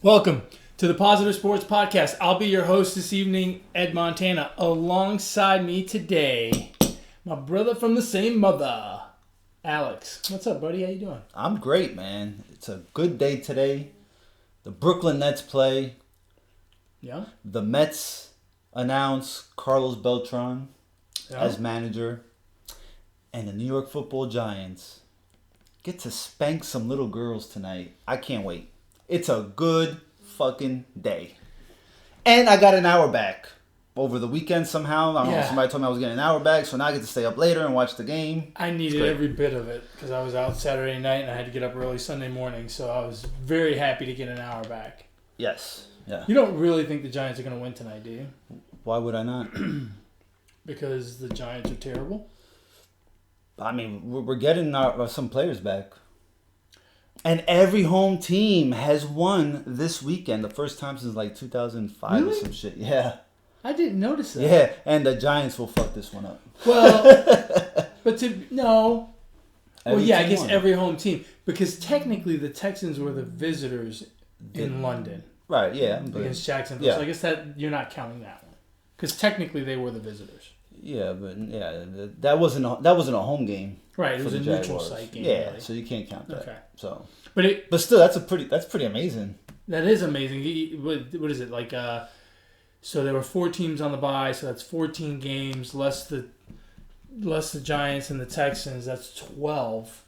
Welcome to the Positive Sports Podcast. I'll be your host this evening, Ed Montana. Alongside me today, my brother from the same mother, Alex. What's up, buddy? How you doing? I'm great, man. It's a good day today. The Brooklyn Nets play. Yeah? The Mets announce Carlos Beltran as manager. And the New York Football Giants get to spank some little girls tonight. I can't wait. It's a good fucking day. And I got an hour back over the weekend somehow. I don't know. Somebody told me I was getting an hour back, so now I get to stay up later and watch the game. I needed every bit of it because I was out Saturday night and I had to get up early Sunday morning, so I was very happy to get an hour back. Yes. Yeah. You don't really think the Giants are going to win tonight, do you? Why would I not? Because the Giants are terrible? I mean, we're getting some players back. And every home team has won this weekend. The first time since like 2005 or some shit. Yeah. I didn't notice that. Yeah, and the Giants will fuck this one up. Well, no. I guess won. every home team. Because technically the Texans were the visitors in London. Right, yeah. Against Jacksonville. Yeah. So I guess that you're not counting that one. Because technically they were the visitors. Yeah, but that wasn't a home game. Right, it was a neutral site game. Yeah, really. so you can't count that. Okay. So, but still, that's pretty amazing. That is amazing. What is it like? So there were 4 teams on the bye, so that's 14 games less the Giants and the Texans. That's 12.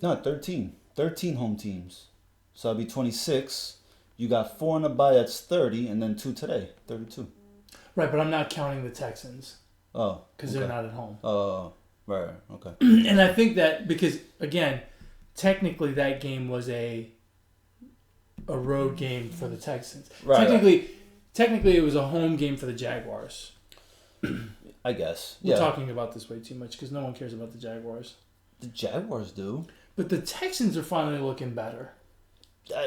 No, 13. 13 home teams. So that'd be 26. You got 4 on the bye. That's 30, and then 2 today. 32. Right, but I'm not counting the Texans. Oh, because they're not at home. Oh, right, okay. And I think that because again, technically that game was a road game for the Texans. Right. Technically, it was a home game for the Jaguars. I guess. We're talking about this way too much because no one cares about the Jaguars. The Jaguars do. But the Texans are finally looking better.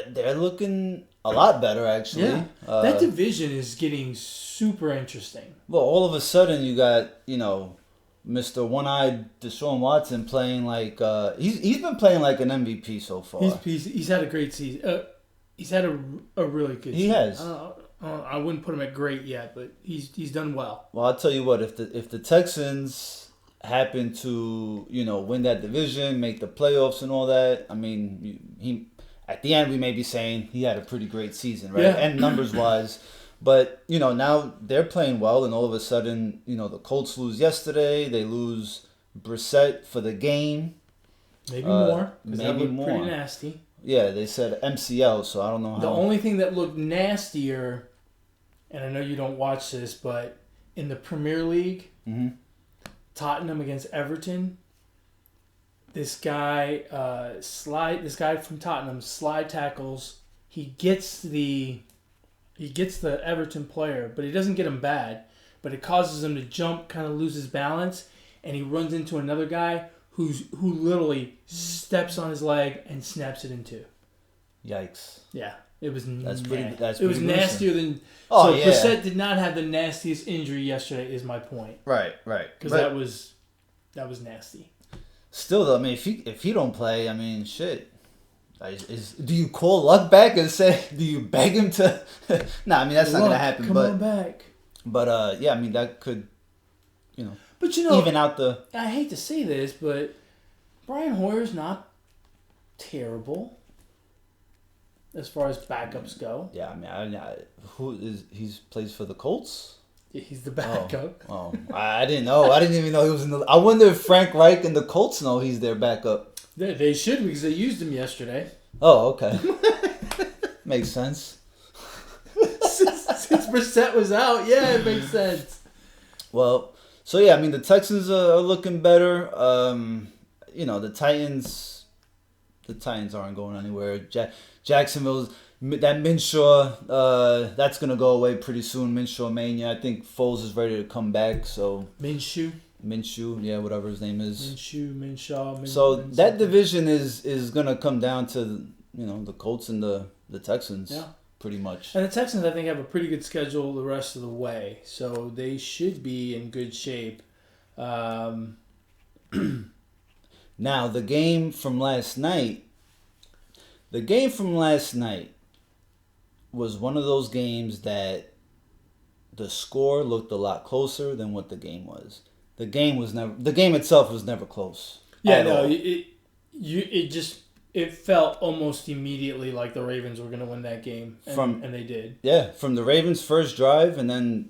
They're looking a lot better, actually. Yeah. That division is getting super interesting. Well, all of a sudden you got, Mr. One-Eyed Deshaun Watson playing like he's been playing like an MVP so far. He's had a great season. He's had a really good season. He has. I wouldn't put him at great yet, but he's done well. Well, I'll tell you what, if the Texans happen to, win that division, make the playoffs and all that, I mean, he at the end we may be saying he had a pretty great season, right? Yeah. And numbers-wise. But, now they're playing well, and all of a sudden, the Colts lose yesterday. They lose Brissett for the game. Maybe more. Maybe that looked more. pretty nasty. Yeah, they said MCL, so I don't know how. The only thing that looked nastier, and I know you don't watch this, but in the Premier League, Tottenham against Everton, this guy from Tottenham slide tackles. He gets the Everton player, but he doesn't get him bad. But it causes him to jump, kind of lose his balance, and he runs into another guy who literally steps on his leg and snaps it in 2. Yikes! Yeah, it was. That's pretty nastier than. Oh, so yeah. Brissett did not have the nastiest injury yesterday. Is my point. Right. Because that was nasty. Still, though, I mean, if he don't play, I mean, shit. Do you call Luck back and say? Do you beg him to? Nah, I mean that's not gonna happen. Come on back. But yeah, I mean that could, But even out the. I hate to say this, but Brian Hoyer's not terrible as far as backups go. Yeah, I mean, he plays for the Colts? Yeah, he's the backup. Oh, I didn't know. I didn't even know he was in the. I wonder if Frank Reich and the Colts know he's their backup. They should because they used him yesterday. Oh, okay. Makes sense. Since Brissett was out, yeah, it makes sense. Well, so yeah, I mean the Texans are looking better. The Titans aren't going anywhere. Jacksonville's that Minshew, that's gonna go away pretty soon. Minshew mania. I think Foles is ready to come back. So Minshew, yeah, whatever his name is. Minshaw. So that division is gonna come down to the Colts and the Texans. Yeah. Pretty much. And the Texans, I think, have a pretty good schedule the rest of the way, so they should be in good shape. Now the game from last night. was one of those games that the score looked a lot closer than what the game was. The game itself was never close. Yeah, no, it felt almost immediately like the Ravens were going to win that game, and they did. Yeah, from the Ravens' first drive, and then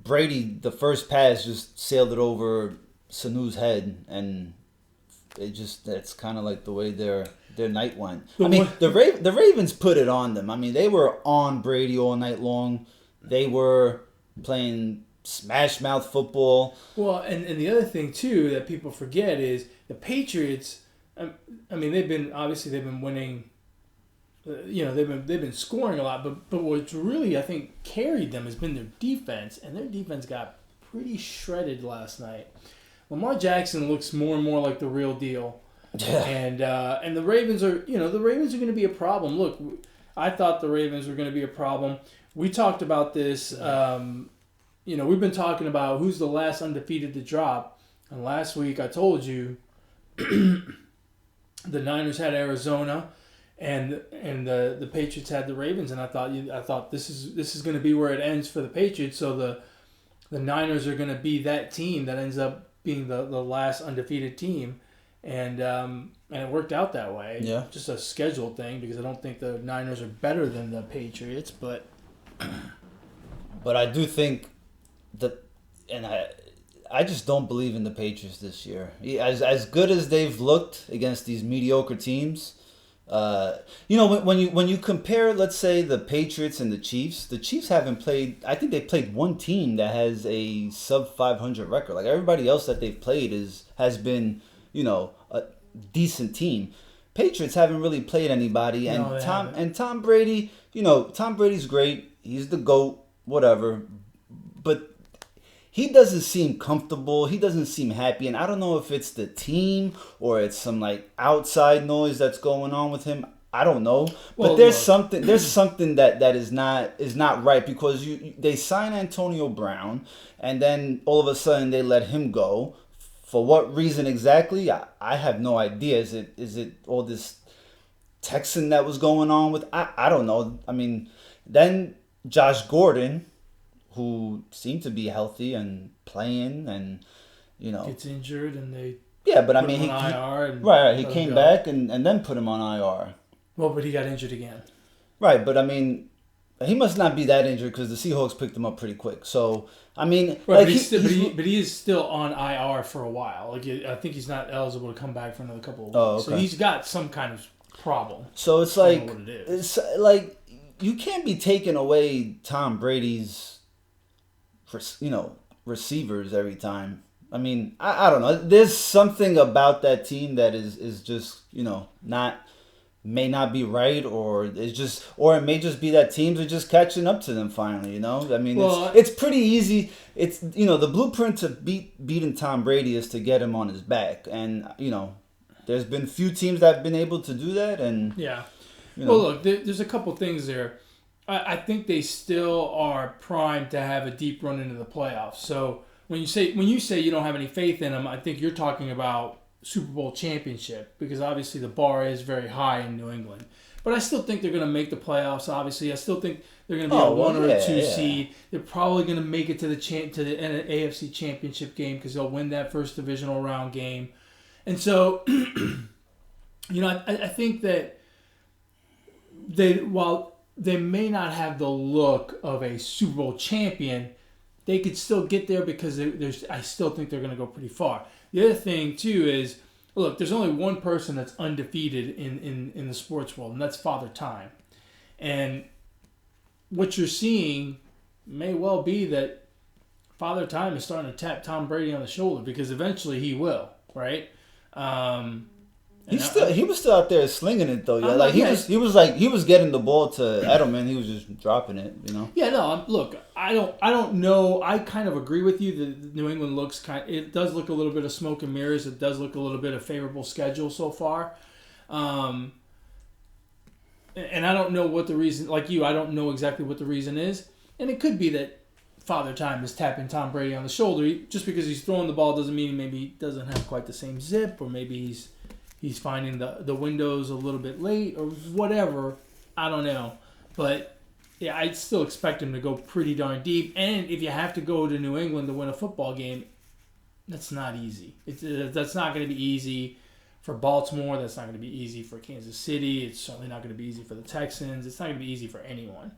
Brady, the first pass just sailed it over Sanu's head, and that's kind of like the way their night went. The Ravens put it on them. I mean, they were on Brady all night long. They were playing smash mouth football. Well, and the other thing too that people forget is the Patriots. I mean, they've been winning. They've been scoring a lot, but what's really I think carried them has been their defense, and their defense got pretty shredded last night. Lamar Jackson looks more and more like the real deal. Yeah. And the Ravens are going to be a problem. Look, I thought the Ravens were going to be a problem. We talked about this. We've been talking about who's the last undefeated to drop. And last week I told you the Niners had Arizona, and the Patriots had the Ravens. And I thought this is going to be where it ends for the Patriots. So the Niners are going to be that team that ends up being the last undefeated team. And it worked out that way. Yeah. Just a schedule thing because I don't think the Niners are better than the Patriots, but I do think that, and I just don't believe in the Patriots this year. As good as they've looked against these mediocre teams, when you compare, let's say, the Patriots and the Chiefs haven't played. I think they played one team that has a sub 500 record. Like everybody else that they've played has been, a decent team. Patriots haven't really played anybody, and Tom Brady, Tom Brady's great. He's the GOAT, whatever, but he doesn't seem comfortable. He doesn't seem happy, and I don't know if it's the team or it's some like outside noise that's going on with him. I don't know, but there's something that is not right because they sign Antonio Brown, and then all of a sudden they let him go. For what reason exactly? I have no idea. Is it all this Texan that was going on with? I don't know. I mean, then Josh Gordon, who seemed to be healthy and playing, and gets injured, and they but I mean he came back and then put him on IR. Well, but he got injured again. Right, but I mean, he must not be that injured because the Seahawks picked him up pretty quick. So I mean, right, but he is still on IR for a while. Like I think he's not eligible to come back for another couple of weeks. Oh, okay. So he's got some kind of problem. So it's like it's like you can't be taking away Tom Brady's, receivers every time. I mean, I don't know. There's something about that team that is just may not be right, or it may just be that teams are just catching up to them finally. I mean, it's pretty easy. It's the blueprint to beating Tom Brady is to get him on his back, and there's been few teams that have been able to do that, and yeah. Well, look, there's a couple things there. I think they still are primed to have a deep run into the playoffs. So when you say you don't have any faith in them, I think you're talking about Super Bowl championship, because obviously the bar is very high in New England. But I still think they're going to make the playoffs. Obviously, I still think they're going to be a 1 or a 2 seed. They're probably going to make it to the AFC Championship game because they'll win that first divisional round game. And so, I think that while they may not have the look of a Super Bowl champion, they could still get there because I still think they're going to go pretty far. The other thing, too, is, look, there's only one person that's undefeated in the sports world, and that's Father Time. And what you're seeing may well be that Father Time is starting to tap Tom Brady on the shoulder, because eventually he will, right? He was still out there slinging it though. Yeah, he was getting the ball to Edelman. He was just dropping it. Yeah, no. Look, I don't know. I kind of agree with you that New England looks it does look a little bit of smoke and mirrors. It does look a little bit of favorable schedule so far. And I don't know what the reason. Like you, I don't know exactly what the reason is. And it could be that Father Time is tapping Tom Brady on the shoulder. Just because he's throwing the ball doesn't mean maybe he doesn't have quite the same zip, or maybe he's finding the windows a little bit late or whatever. I don't know. But yeah, I'd still expect him to go pretty darn deep. And if you have to go to New England to win a football game, that's not easy. That's not going to be easy for Baltimore. That's not going to be easy for Kansas City. It's certainly not going to be easy for the Texans. It's not going to be easy for anyone.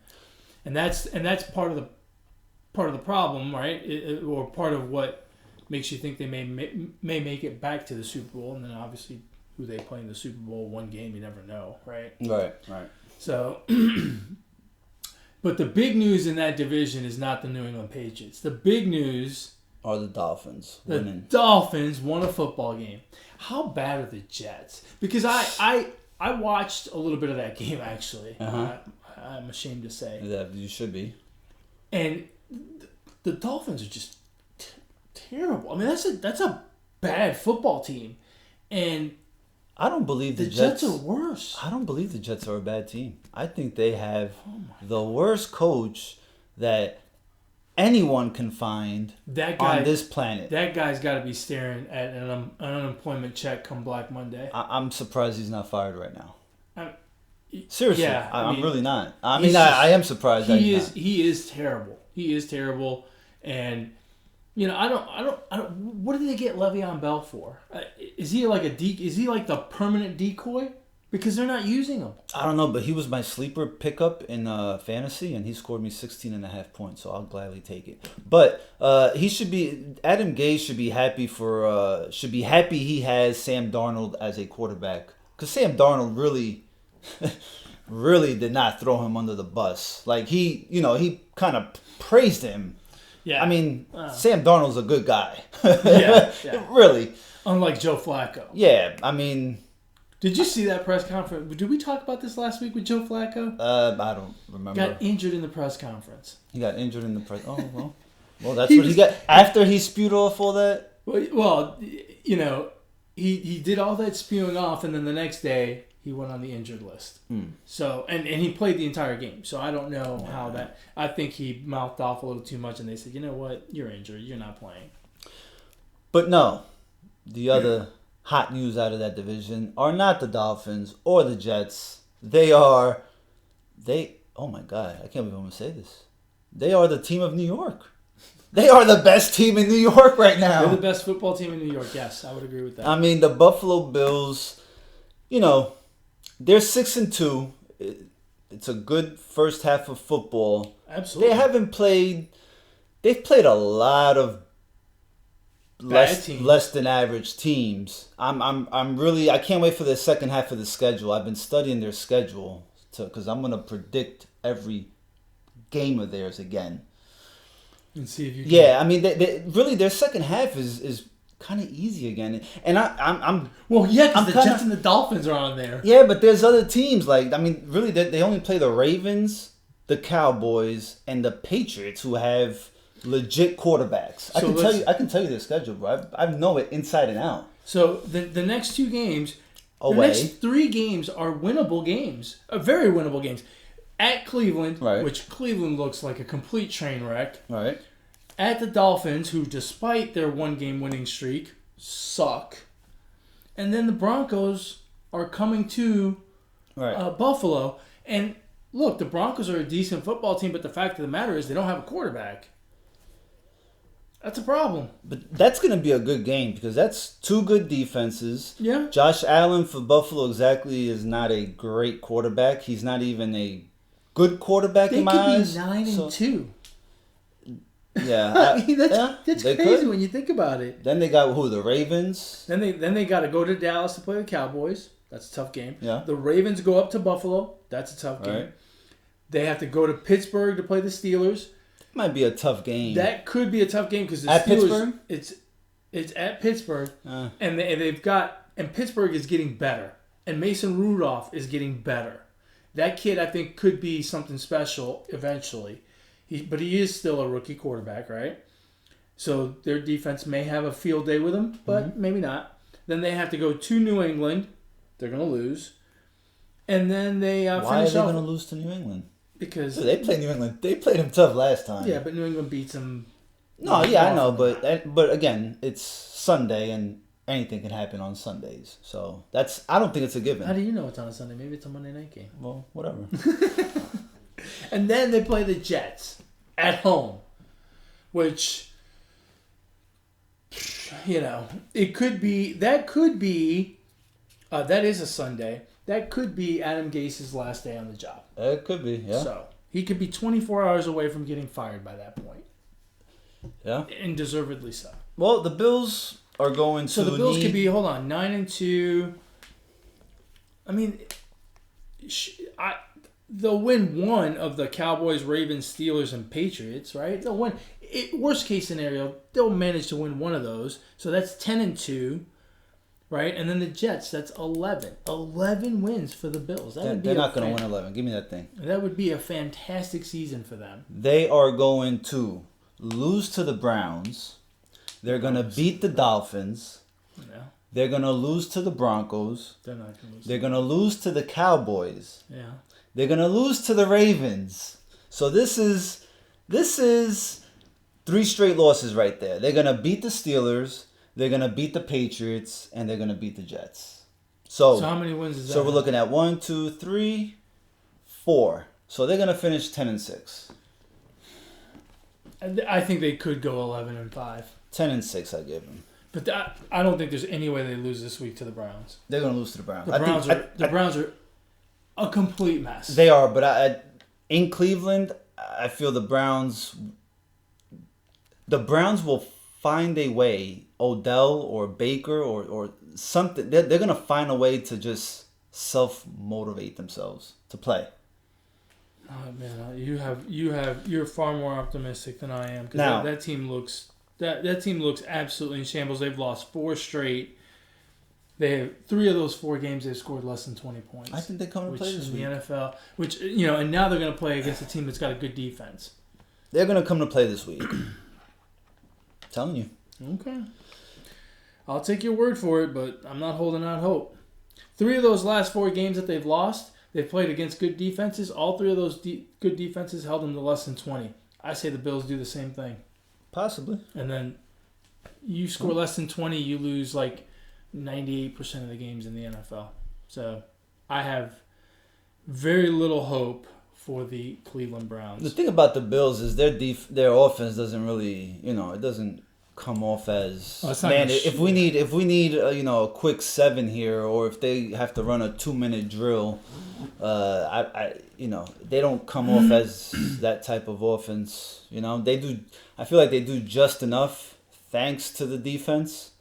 And that's part of the problem, right? Or part of what makes you think they may make it back to the Super Bowl. And then obviously who they play in the Super Bowl, one game, you never know, right? Right. So, but the big news in that division is not the New England Patriots. The big news are the Dolphins the winning. Dolphins won a football game. How bad are the Jets? Because I watched a little bit of that game, actually. I'm ashamed to say. Yeah, you should be. And the Dolphins are just terrible. I mean, that's a bad football team. And I don't believe the Jets are worse. I don't believe the Jets are a bad team. I think they have the worst coach that anyone can find on this planet. That guy's got to be staring at an unemployment check come Black Monday. I'm surprised he's not fired right now. Seriously, yeah, I'm really not. I mean, I am surprised. He is terrible. He is terrible, and I don't. What did they get Le'Veon Bell for? Is he like Is he like the permanent decoy? Because they're not using him. I don't know, but he was my sleeper pickup in fantasy, and he scored me 16.5 points, so I'll gladly take it. But he should be. Adam Gase should be happy he has Sam Darnold as a quarterback, because Sam Darnold really did not throw him under the bus. Like he kind of praised him. Yeah. I mean, Sam Darnold's a good guy. Yeah. Really. Unlike Joe Flacco. Yeah, I mean. Did you see that press conference? Did we talk about this last week with Joe Flacco? I don't remember. Got injured in the press conference. He got injured in the press. Oh well. Well, that's what he got after he spewed off all that. Well, he did all that spewing off, and then the next day he went on the injured list. So and he played the entire game. So I don't know how that. I think he mouthed off a little too much, and they said, "You know what? You're injured. You're not playing." But no, the other hot news out of that division are not the Dolphins or the Jets. Oh my God, I can't believe I'm going to say this. They are the team of New York. They are the best team in New York right now. They're the best football team in New York. Yes, I would agree with that. I mean, the Buffalo Bills, they're 6-2. It's a good first half of football. Absolutely. They've played a lot of less than average teams. I can't wait for the second half of the schedule. I've been studying their schedule because I'm going to predict every game of theirs again. And see if you can. Yeah, I mean, they really their second half is kind of easy again. And I'm because the Jets and the Dolphins are on there. Yeah, but there's other teams really they only play the Ravens, the Cowboys, and the Patriots who have legit quarterbacks. I can tell you their schedule, bro. I know it inside and out. So the next two games, the next three games are winnable games, very winnable games. At Cleveland, right, which Cleveland looks like a complete train wreck. Right. At the Dolphins, who despite their one-game winning streak, suck. And then the Broncos are coming to Buffalo. And look, the Broncos are a decent football team, but the fact of the matter is they don't have a quarterback. That's a problem. But that's going to be a good game because that's two good defenses. Yeah. Josh Allen for Buffalo is not a great quarterback. He's not even a good quarterback in my eyes. They could be 9-2. Yeah. I mean, that's crazy when you think about it. Then they got the Ravens. Then they got to go to Dallas to play the Cowboys. That's a tough game. Yeah. The Ravens go up to Buffalo. That's a tough game. Right. They have to go to Pittsburgh to play the Steelers. Might be a tough game. That could be a tough game because the Steelers. Pittsburgh? It's at Pittsburgh, and Pittsburgh is getting better, and Mason Rudolph is getting better. That kid, I think, could be something special eventually. But he is still a rookie quarterback, right? So their defense may have a field day with him, but maybe not. Then they have to go to New England. They're going to lose. And then they finish off. Why are they going to lose to New England? Because they played New England. They played them tough last time. Yeah, but New England beats them. No, yeah, I know, but again, it's Sunday and anything can happen on Sundays. So I don't think it's a given. How do you know it's on a Sunday? Maybe it's a Monday night game. Well, whatever. And then they play the Jets at home, which, it could be, that is a Sunday. That could be Adam Gase's last day on the job. It could be, yeah. So he could be 24 hours away from getting fired by that point. Yeah. And deservedly so. Well, the Bills are going to. So the Bills could be 9-2. I mean, they'll win one of the Cowboys, Ravens, Steelers, and Patriots, right? They'll win. Worst case scenario, they'll manage to win one of those. So that's 10-2, right? And then the Jets, that's 11. 11 wins for the Bills. They're not going to win 11. Give me that thing. That would be a fantastic season for them. They are going to lose to the Browns. They're going to beat the Dolphins. Yeah. They're going to lose to the Broncos. They're not going to lose. They're going to lose to the Cowboys. Yeah. They're going to lose to the Ravens. So this is 3 straight losses right there. They're going to beat the Steelers, they're going to beat the Patriots, and they're going to beat the Jets. So how many wins is that? So we're looking at 1, 2, 3, 4. So they're going to finish 10-6. I think they could go 11-5. 10-6, I give them. But I don't think there's any way they lose this week to the Browns. They're going to lose to the Browns. The Browns are a complete mess. They are, but in Cleveland, I feel the Browns will find a way, Odell or Baker or something. They're going to find a way to just self-motivate themselves to play. Oh man, you're far more optimistic than I am, because that team looks absolutely in shambles. They've lost 4 straight. They have 3 of those 4 games they've scored less than 20 points. I think they come to play this week. In the NFL, and now they're going to play against a team that's got a good defense. They're going to come to play this week. Telling you. Okay. I'll take your word for it, but I'm not holding out hope. 3 of those last 4 games that they've lost, they've played against good defenses. All 3 of those good defenses held them to less than 20. I say the Bills do the same thing. Possibly. And then you score less than 20, you lose like 98% of the games in the NFL. So I have very little hope for the Cleveland Browns. The thing about the Bills is their offense doesn't really, it doesn't come off as if we need a quick 7 here, or if they have to run a 2-minute drill, they don't come off as that type of offense. They do. I feel like they do just enough thanks to the defense,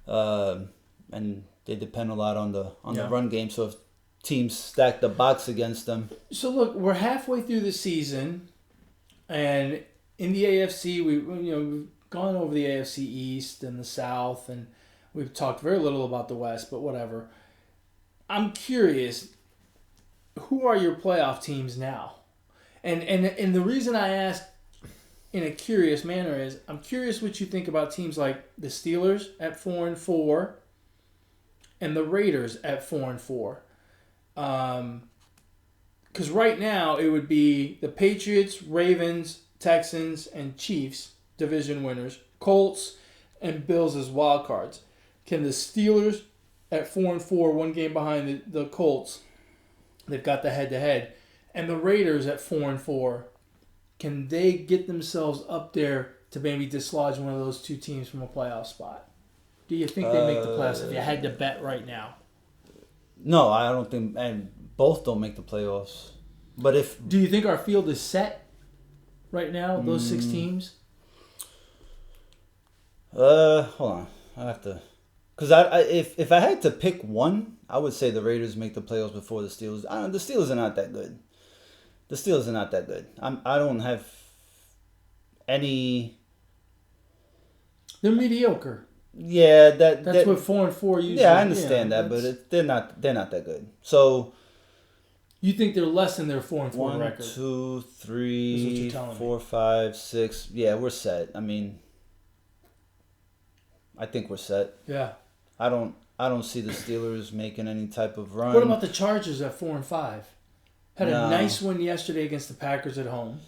and they depend a lot on the run game. So if teams stack the box against them. So look, we're halfway through the season, and in the AFC, we've gone over the AFC East and the South, and we've talked very little about the West, but whatever. I'm curious, who are your playoff teams now? And the reason I ask in a curious manner is I'm curious what you think about teams like the Steelers at 4-4 and the Raiders at 4-4. Because right now it would be the Patriots, Ravens, Texans, and Chiefs, division winners, Colts, and Bills as wild cards. Can the Steelers at 4-4, 1 game behind the Colts, they've got the head-to-head, and the Raiders at 4-4, can they get themselves up there to maybe dislodge one of those 2 teams from a playoff spot? Do you think they make the playoffs if you had to bet right now? No, I don't think, and both don't make the playoffs. But do you think our field is set right now? Those 6 teams. Hold on, I have to, because if I had to pick one, I would say the Raiders make the playoffs before the Steelers. The Steelers are not that good. I don't have any. They're mediocre. Yeah, that's what 4-4 usually. Yeah, I understand that, but they're not that good. So you think they're less than their 4-4 record? 1, 2, 3, 4, 5, 6. Yeah, we're set. I mean, I think we're set. Yeah. I don't see the Steelers making any type of run. What about the Chargers at 4-5? Had a nice win yesterday against the Packers at home.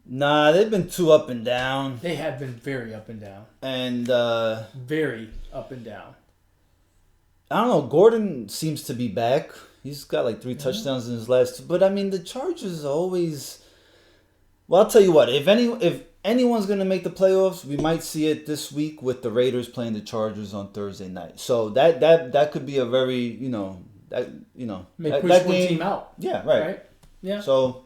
Nah, they've been too up and down. They have been very up and down. And very up and down. I don't know. Gordon seems to be back. He's got like 3 touchdowns in his last 2. But I mean, the Chargers always. Well, I'll tell you what. If anyone's gonna make the playoffs, we might see it this week with the Raiders playing the Chargers on Thursday night. So that could be a very may that push one game, team out. Yeah, right. Yeah. So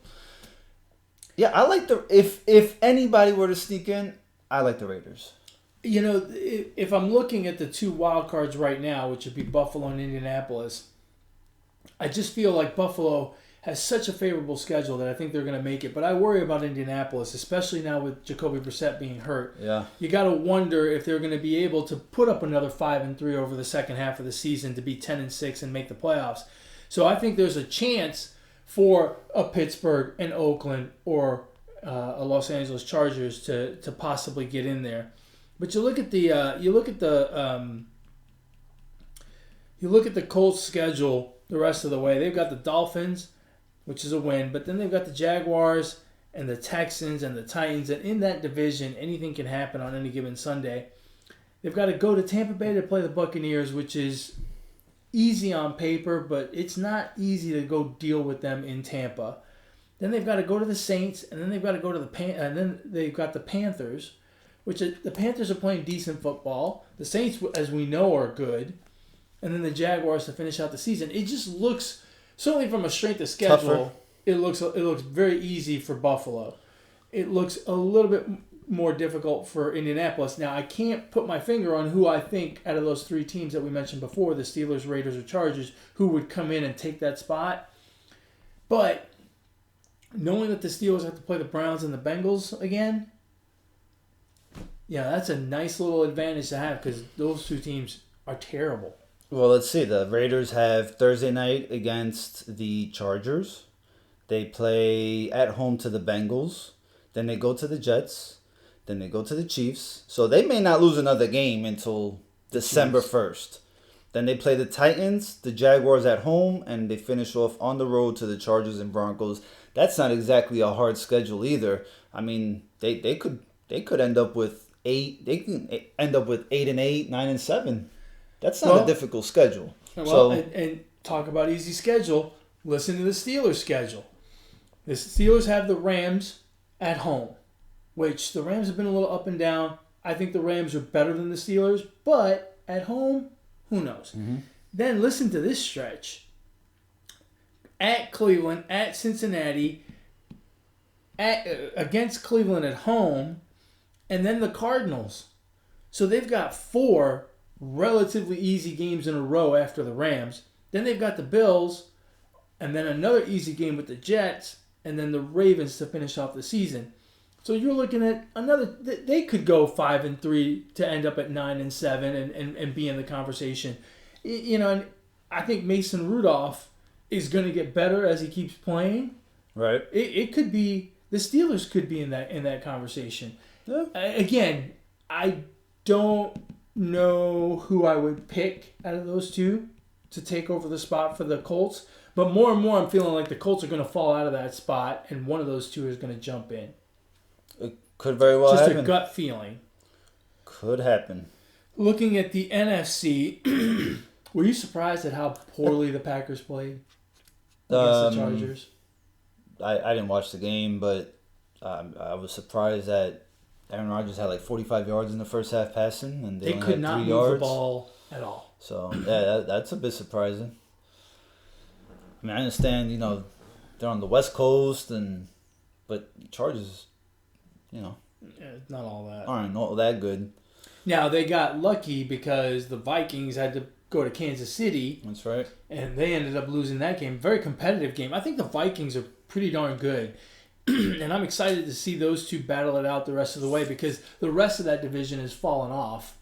yeah, I like if anybody were to sneak in, I like the Raiders. You know, if I'm looking at the 2 wild cards right now, which would be Buffalo and Indianapolis, I just feel like Buffalo has such a favorable schedule that I think they're going to make it. But I worry about Indianapolis, especially now with Jacoby Brissett being hurt. Yeah. You got to wonder if they're going to be able to put up another 5-3 over the second half of the season to be 10-6 and make the playoffs. So I think there's a chance for a Pittsburgh, an Oakland, or a Los Angeles Chargers to possibly get in there. But you look at the Colts schedule the rest of the way. They've got the Dolphins, which is a win, but then they've got the Jaguars and the Texans and the Titans, and in that division, anything can happen on any given Sunday. They've got to go to Tampa Bay to play the Buccaneers, which is easy on paper, but it's not easy to go deal with them in Tampa. Then they've got to go to the Saints, and then they've got to go to and then they've got the Panthers, which the Panthers are playing decent football. The Saints, as we know, are good. And then the Jaguars to finish out the season. It just looks, certainly from a strength of schedule, it looks very easy for Buffalo. It looks a little bit more difficult for Indianapolis. Now, I can't put my finger on who I think out of those 3 teams that we mentioned before, the Steelers, Raiders, or Chargers, who would come in and take that spot. But knowing that the Steelers have to play the Browns and the Bengals again, yeah, that's a nice little advantage to have because those 2 teams are terrible. Well, let's see. The Raiders have Thursday night against the Chargers. They play at home to the Bengals. Then they go to the Jets. Then they go to the Chiefs. So they may not lose another game until December 1st. Then they play the Titans, the Jaguars at home, and they finish off on the road to the Chargers and Broncos. That's not exactly a hard schedule either. I mean, they could end up with 8. They can end up with 8-8, 9-7. That's not a difficult schedule. Well, and talk about easy schedule. Listen to the Steelers' schedule. The Steelers have the Rams at home, which the Rams have been a little up and down. I think the Rams are better than the Steelers, but at home, who knows? Mm-hmm. Then listen to this stretch. At Cleveland, at Cincinnati, against Cleveland at home, and then the Cardinals. So they've got 4 relatively easy games in a row after the Rams. Then they've got the Bills, and then another easy game with the Jets, and then the Ravens to finish off the season. So you're looking at another. They could go 5-3 to end up at 9-7 and be in the conversation. You know, and I think Mason Rudolph is going to get better as he keeps playing. Right. It could be the Steelers could be in that conversation. Yeah. Again, I don't know who I would pick out of those 2 to take over the spot for the Colts. But more and more I'm feeling like the Colts are going to fall out of that spot and one of those 2 is going to jump in. It could very well happen. Just a gut feeling. Could happen. Looking at the NFC, were you surprised at how poorly the Packers played against the Chargers? I didn't watch the game, but I was surprised that Aaron Rodgers had like 45 yards in the first half passing, and they only could had not 3 move yards. the ball at all. So yeah, that's a bit surprising. I mean, I understand, they're on the West Coast, but Chargers, Not all that. aren't all that good. Now they got lucky because the Vikings had to go to Kansas City. That's right. And they ended up losing that game. Very competitive game. I think the Vikings are pretty darn good. And I'm excited to see those 2 battle it out the rest of the way because the rest of that division has fallen off.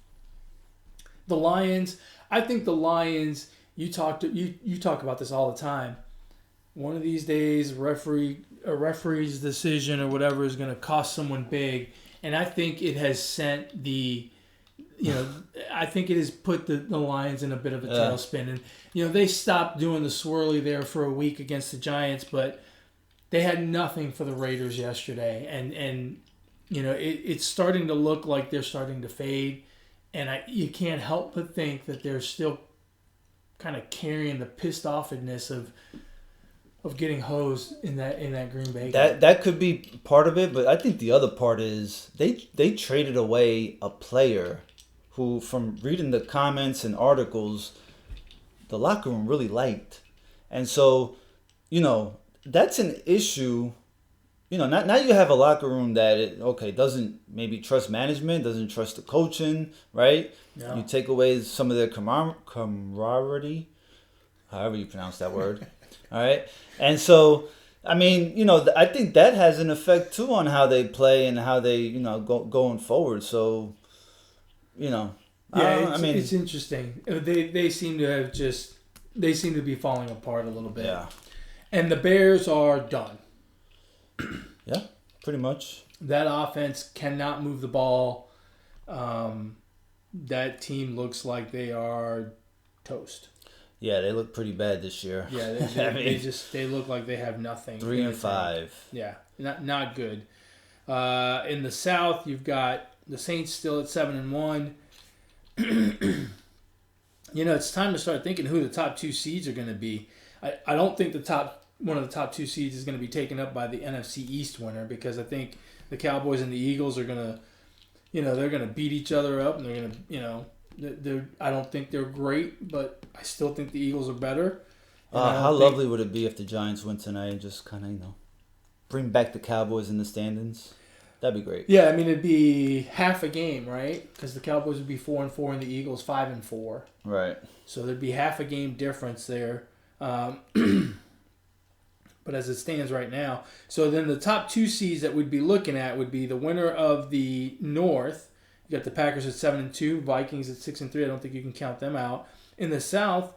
The Lions, I think the Lions, you talk about this all the time. One of these days, a referee's decision or whatever is going to cost someone big. And I think it has sent I think it has put the Lions in a bit of a tailspin. And, they stopped doing the swirly there for a week against the Giants, but they had nothing for the Raiders yesterday. And it's starting to look like they're starting to fade. And you can't help but think that they're still kind of carrying the pissed offedness of getting hosed in that Green Bay game. That could be part of it, but I think the other part is they traded away a player who, from reading the comments and articles, the locker room really liked. And so, that's an issue. Now you have a locker room that, doesn't maybe trust management, doesn't trust the coaching, right? Yeah. You take away some of their camaraderie, however you pronounce that word, all right? And so, I think that has an effect, too, on how they play and how they, going forward. So, it's interesting. They seem to have they seem to be falling apart a little bit. Yeah. And the Bears are done. Yeah, pretty much. That offense cannot move the ball. That team looks like they are toast. Yeah, they look pretty bad this year. Yeah, they look like they have nothing. 3-5. Yeah, not good. In the South, you've got the Saints still at 7-1. It's time to start thinking who the top 2 seeds are going to be. I don't think one of the top 2 seeds is going to be taken up by the NFC East winner, because I think the Cowboys and the Eagles are going to, they're going to beat each other up, and they're going to, I don't think they're great, but I still think the Eagles are better. How lovely would it be if the Giants win tonight and just kind of, bring back the Cowboys in the standings? That'd be great. Yeah, it'd be half a game, right? Because the Cowboys would be 4-4 and the Eagles 5-4. Right. So there'd be half a game difference there. But as it stands right now, so then the top 2 seeds that we'd be looking at would be the winner of the North. You got the Packers at 7-2, Vikings at 6-3. I don't think you can count them out. In the South,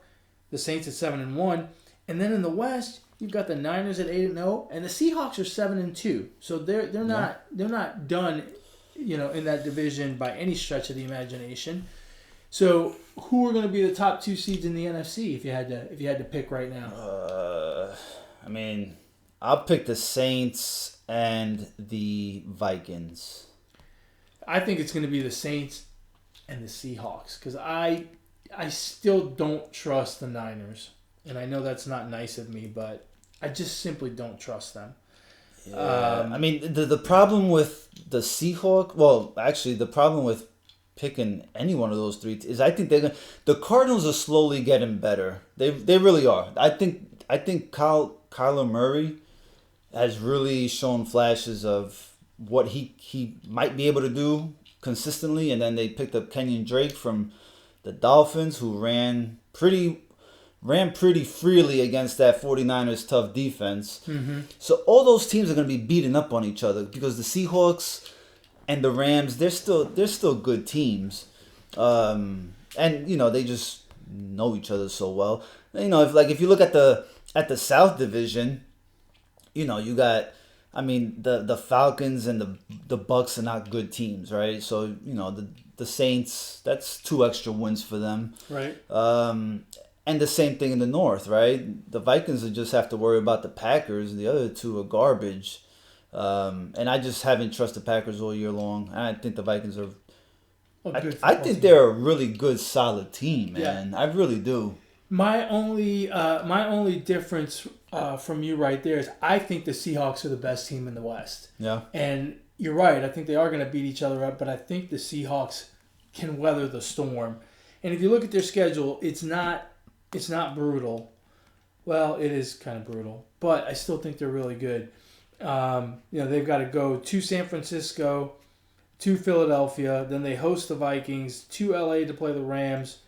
the Saints at 7-1, and then in the West, you've got the Niners at 8-0, and the Seahawks are 7-2. So they're not done, in that division by any stretch of the imagination. So who are going to be the top 2 seeds in the NFC if you had to pick right now? I'll pick the Saints and the Vikings. I think it's going to be the Saints and the Seahawks, because I still don't trust the Niners. And I know that's not nice of me, but I just simply don't trust them. Yeah. The problem with the Seahawks, the problem with picking any one of those 3 is I think the Cardinals are slowly getting better. They really are. I think Kyler Murray has really shown flashes of what he might be able to do consistently, and then they picked up Kenyon Drake from the Dolphins, who ran pretty freely against that 49ers tough defense. Mm-hmm. So all those teams are going to be beating up on each other, because the Seahawks and the Rams, they're still good teams. And they just know each other so well. If you look at the South Division, you got, the Falcons and the Bucks are not good teams, right? So, the Saints, that's 2 extra wins for them. Right. And the same thing in the North, right? The Vikings will just have to worry about the Packers. The other 2 are garbage. And I just haven't trusted the Packers all year long. I think the Vikings are... I think they're a really good, solid team, man. Yeah. I really do. My only difference from you right there is I think the Seahawks are the best team in the West. Yeah. And you're right. I think they are going to beat each other up, but I think the Seahawks can weather the storm. And if you look at their schedule, it's not brutal. Well, it is kind of brutal, but I still think they're really good. They've got to go to San Francisco, to Philadelphia, then they host the Vikings, to LA to play the Rams,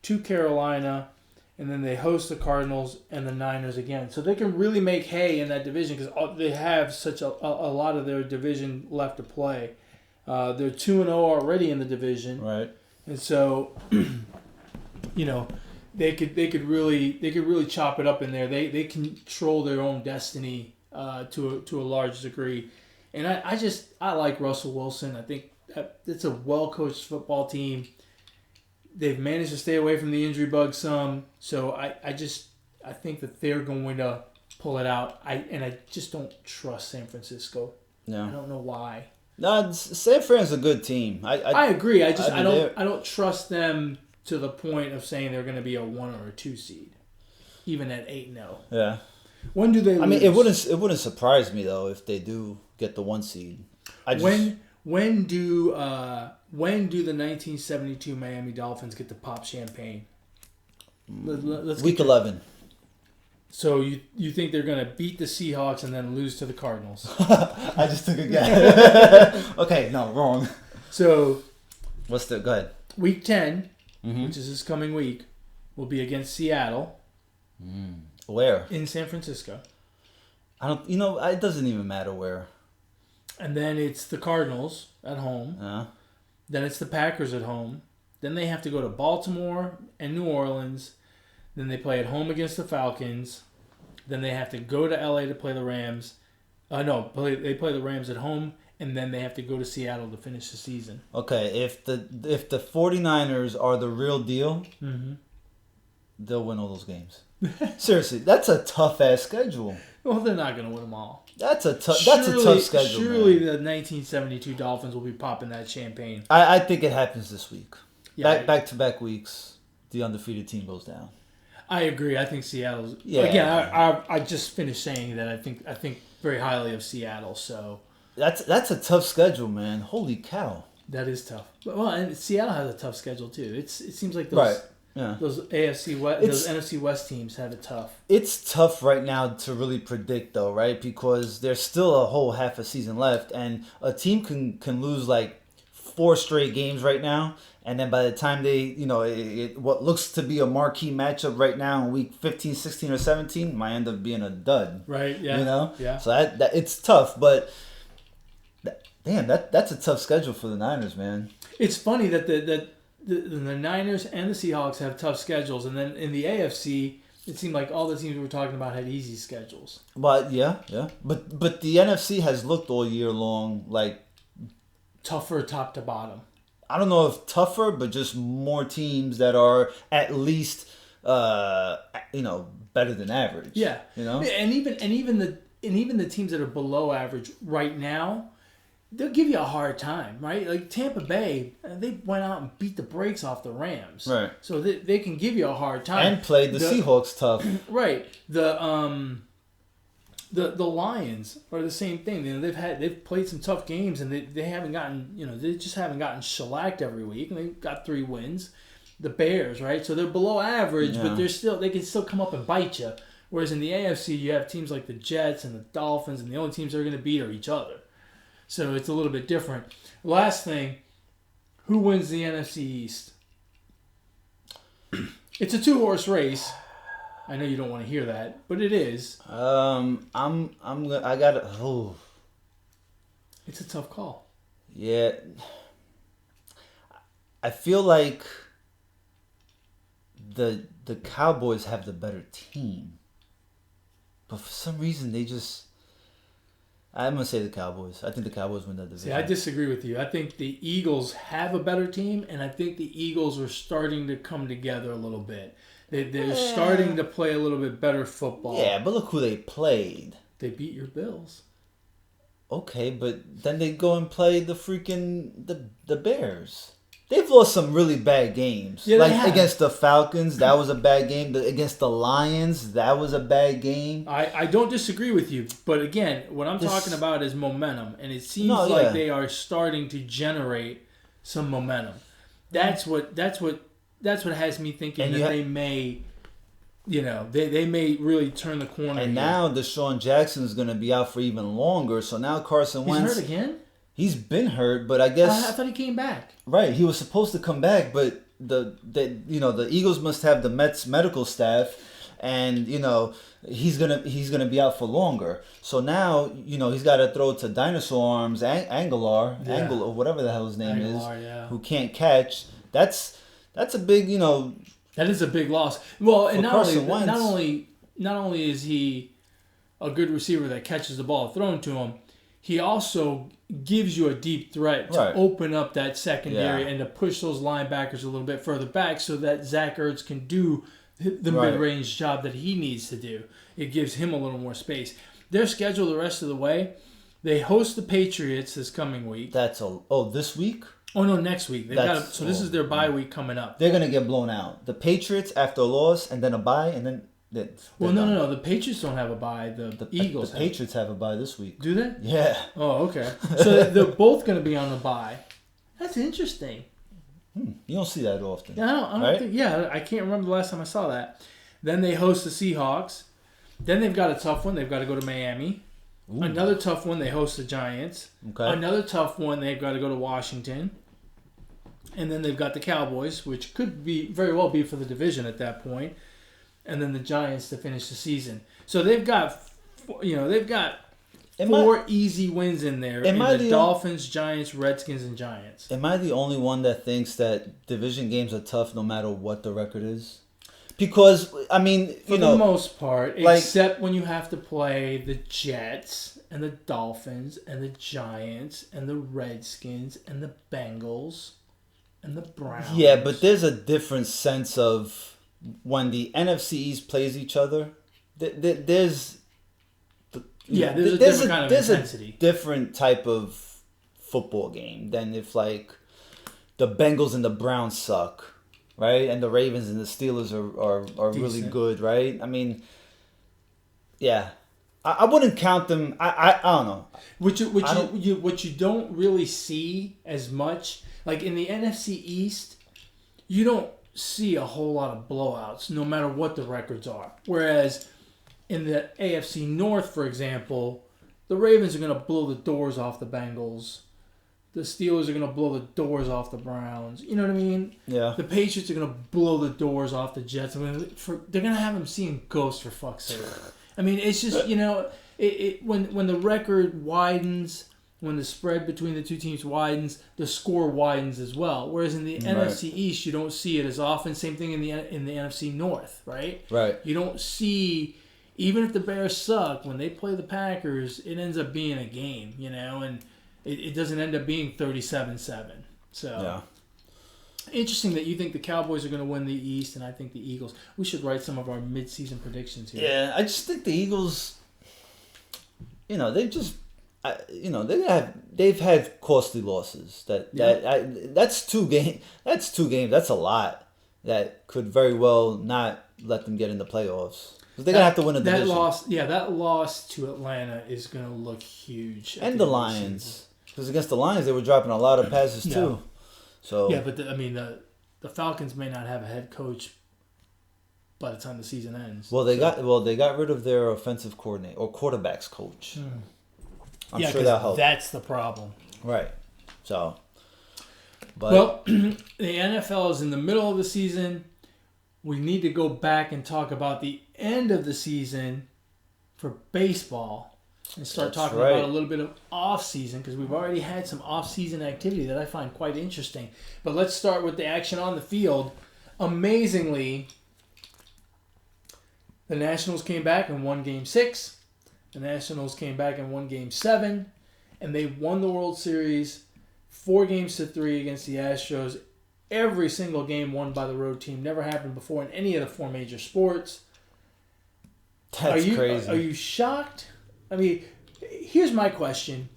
to Carolina, and then they host the Cardinals and the Niners again. So they can really make hay in that division, because they have such a lot of their division left to play. They're 2-0 already in the division, right? And so, they could really chop it up in there. They control their own destiny to a large degree, and I like Russell Wilson. I think it's a well-coached football team. They've managed to stay away from the injury bug some, so I think that they're going to pull it out. I just don't trust San Francisco. No, I don't know why. No, San Fran's a good team. I agree. I don't trust them to the point of saying they're going to be a 1 or a 2 seed, even at 8-0. Yeah. When do they lose? I mean, it wouldn't surprise me though if they do get the 1 seed. When do the 1972 Miami Dolphins get to pop champagne? Let's Week 11. So you think they're going to beat the Seahawks and then lose to the Cardinals? I just took a guess. Okay, no, wrong. So Go ahead. Week 10, which is this coming week, will be against Seattle. Where? In San Francisco. It doesn't even matter where. And then it's the Cardinals at home. Then it's the Packers at home. Then they have to go to Baltimore and New Orleans. Then they play at home against the Falcons. Then they have to go to LA to play the Rams. They play the Rams at home, and then they have to go to Seattle to finish the season. Okay, if the 49ers are the real deal, they'll win all those games. Seriously, that's a tough-ass schedule. Well, they're not going to win them all. That's a tough schedule. Surely the 1972 Dolphins will be popping that champagne. I think it happens this week. Yeah, Back-to-back weeks, the undefeated team goes down. I agree. I think Seattle's... Yeah. Again, I just finished saying that I think very highly of Seattle, so... That's a tough schedule, man. Holy cow. That is tough. Well, and Seattle has a tough schedule, too. It seems like those... Right. Yeah. Those those NFC West teams have it tough. It's tough right now to really predict, though, right? Because there's still a whole half a season left, and a team can lose like 4 straight games right now, and then by the time they, what looks to be a marquee matchup right now in week 15, 16, or 17 might end up being a dud. Right. Yeah. Yeah. So that it's tough, but damn, that's a tough schedule for the Niners, man. It's funny that the Niners and the Seahawks have tough schedules, and then in the AFC, it seemed like all the teams we were talking about had easy schedules. But yeah. But the NFC has looked all year long like tougher top to bottom. I don't know if tougher, but just more teams that are at least better than average. Yeah. And even the teams that are below average right now, they'll give you a hard time, right? Like Tampa Bay, they went out and beat the brakes off the Rams. Right. So they can give you a hard time. And played the Seahawks tough. Right. The Lions are the same thing. They've played some tough games, and they haven't gotten, they just haven't gotten shellacked every week, and they've got 3 wins. The Bears, right? So they're below average, but they can still come up and bite you. Whereas in the AFC, you have teams like the Jets and the Dolphins, and the only teams they're going to beat are each other. So it's a little bit different. Last thing, who wins the NFC East? It's a 2-horse race. I know you don't want to hear that, but it is. It's a tough call. Yeah. I feel like the Cowboys have the better team. But for some reason I'm going to say the Cowboys. I think the Cowboys win that division. See, I disagree with you. I think the Eagles have a better team, and I think the Eagles are starting to come together a little bit. They're starting to play a little bit better football. Yeah, but look who they played. They beat your Bills. Okay, but then they go and play the Bears. They've lost some really bad games. Yeah, like against the Falcons, that was a bad game. Against the Lions, that was a bad game. I don't disagree with you, but again, what I'm talking about is momentum, and it seems like they are starting to generate some momentum. That's what has me thinking that they may, they may really turn the corner. And now Deshaun Jackson is going to be out for even longer. So now Carson Wentz. He's hurt again? He's been hurt, but I guess I thought he came back. Right, he was supposed to come back, but the Eagles must have the Mets medical staff, and he's gonna be out for longer. So now he's got to throw to Dinosaur Arms, Aguilar, whatever the hell his name is, who can't catch. That's a big That is a big loss. Well, and not only is he a good receiver that catches the ball thrown to him, he also gives you a deep threat to open up that secondary and to push those linebackers a little bit further back so that Zach Ertz can do the mid-range job that he needs to do. It gives him a little more space. Their schedule the rest of the way, they host the Patriots this coming week. This week? Oh no, next week. So this is their bye week coming up. They're gonna get blown out. The Patriots after a loss and then a bye and then. No. The Patriots don't have a bye. The Eagles. The Patriots have a bye this week. Do they? Yeah. Oh, okay. So they're both going to be on the bye. That's interesting. You don't see that often. Yeah, I don't think. Yeah, I can't remember the last time I saw that. Then they host the Seahawks. Then they've got a tough one. They've got to go to Miami. Ooh. Another tough one. They host the Giants. Okay. Another tough one. They've got to go to Washington. And then they've got the Cowboys, which could very well be for the division at that point. And then the Giants to finish the season. So they've got, four easy wins in there. Dolphins, Giants, Redskins, and Giants. Am I the only one that thinks that division games are tough no matter what the record is? Because, I mean, for the most part, except when you have to play the Jets and the Dolphins and the Giants and the Redskins and the Bengals and the Browns. Yeah, but there's a different sense of when the NFC East plays each other. There's a different kind of intensity. A different type of football game than if like the Bengals and the Browns suck, right? And the Ravens and the Steelers are really good, right? I mean, yeah, I wouldn't count them. I don't know. What you don't really see as much, like in the NFC East, you don't see a whole lot of blowouts, no matter what the records are. Whereas in the AFC North, for example, the Ravens are going to blow the doors off the Bengals. The Steelers are going to blow the doors off the Browns. You know what I mean? Yeah. The Patriots are going to blow the doors off the Jets. I mean, they're going to have them seeing ghosts, for fuck's sake. I mean, it's just, when the record widens, when the spread between the two teams widens, the score widens as well. Whereas in the NFC East, you don't see it as often. Same thing in the NFC North, right? Right. You don't see, even if the Bears suck, when they play the Packers, it ends up being a game, and it doesn't end up being 37-7. So, interesting that you think the Cowboys are going to win the East, and I think the Eagles. We should write some of our mid-season predictions here. Yeah, I just think the Eagles, they've had costly losses. That's two games. That's a lot that could very well not let them get in the playoffs. They're gonna have to win a division. That loss to Atlanta is gonna look huge. And the Lions, because against the Lions they were dropping a lot of passes too. So yeah, but the Falcons may not have a head coach by the time the season ends. They got rid of their offensive coordinator or quarterbacks coach. I'm sure that helped. That's the problem. Right. So. But the NFL is in the middle of the season. We need to go back and talk about the end of the season for baseball and start talking about a little bit of off-season because we've already had some off-season activity that I find quite interesting. But let's start with the action on the field. Amazingly, the Nationals came back and won Game 6. The Nationals came back and won Game 7. And they won the World Series 4-3 against the Astros. Every single game won by the road team. Never happened before in any of the four major sports. That's crazy. Are you shocked? I mean, here's my question.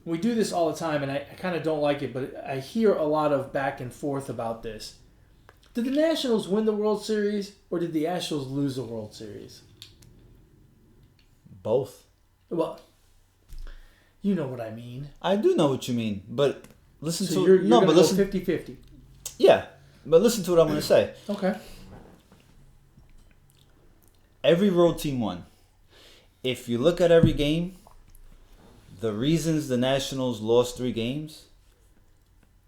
We do this all the time, and I kind of don't like it, but I hear a lot of back and forth about this. Did the Nationals win the World Series, or did the Astros lose the World Series? Both. Well, you know what I mean. I do know what you mean, but listen so to... You're going to go 50-50. Yeah, but listen to what I'm going to say. Okay. Every road team won. If you look at every game, the reasons the Nationals lost 3 games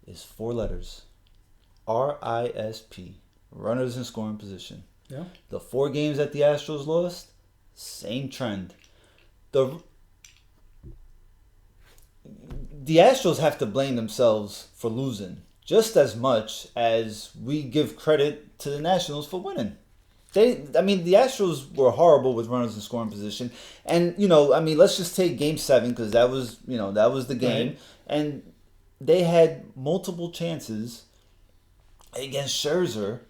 is 4 letters. RISP. Runners in scoring position. Yeah. The 4 games that the Astros lost, same trend. The Astros have to blame themselves for losing just as much as we give credit to the Nationals for winning. The Astros were horrible with runners in scoring position. And, let's just take Game 7 because that was the game. Right. And they had multiple chances against Scherzer.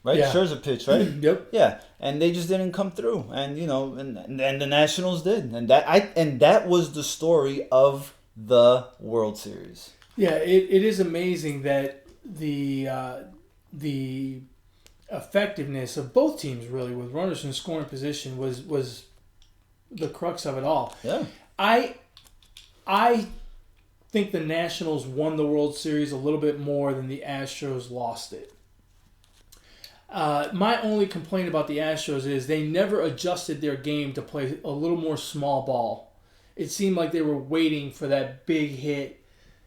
Right? Yeah. Scherzer pitched, right? Yep. Yeah. And they just didn't come through. And, and the Nationals did. And that was the story of the World Series. Yeah, it is amazing that the effectiveness of both teams really with runners in scoring position was the crux of it all. Yeah. I think the Nationals won the World Series a little bit more than the Astros lost it. My only complaint about the Astros is they never adjusted their game to play a little more small ball. It seemed like they were waiting for that big hit,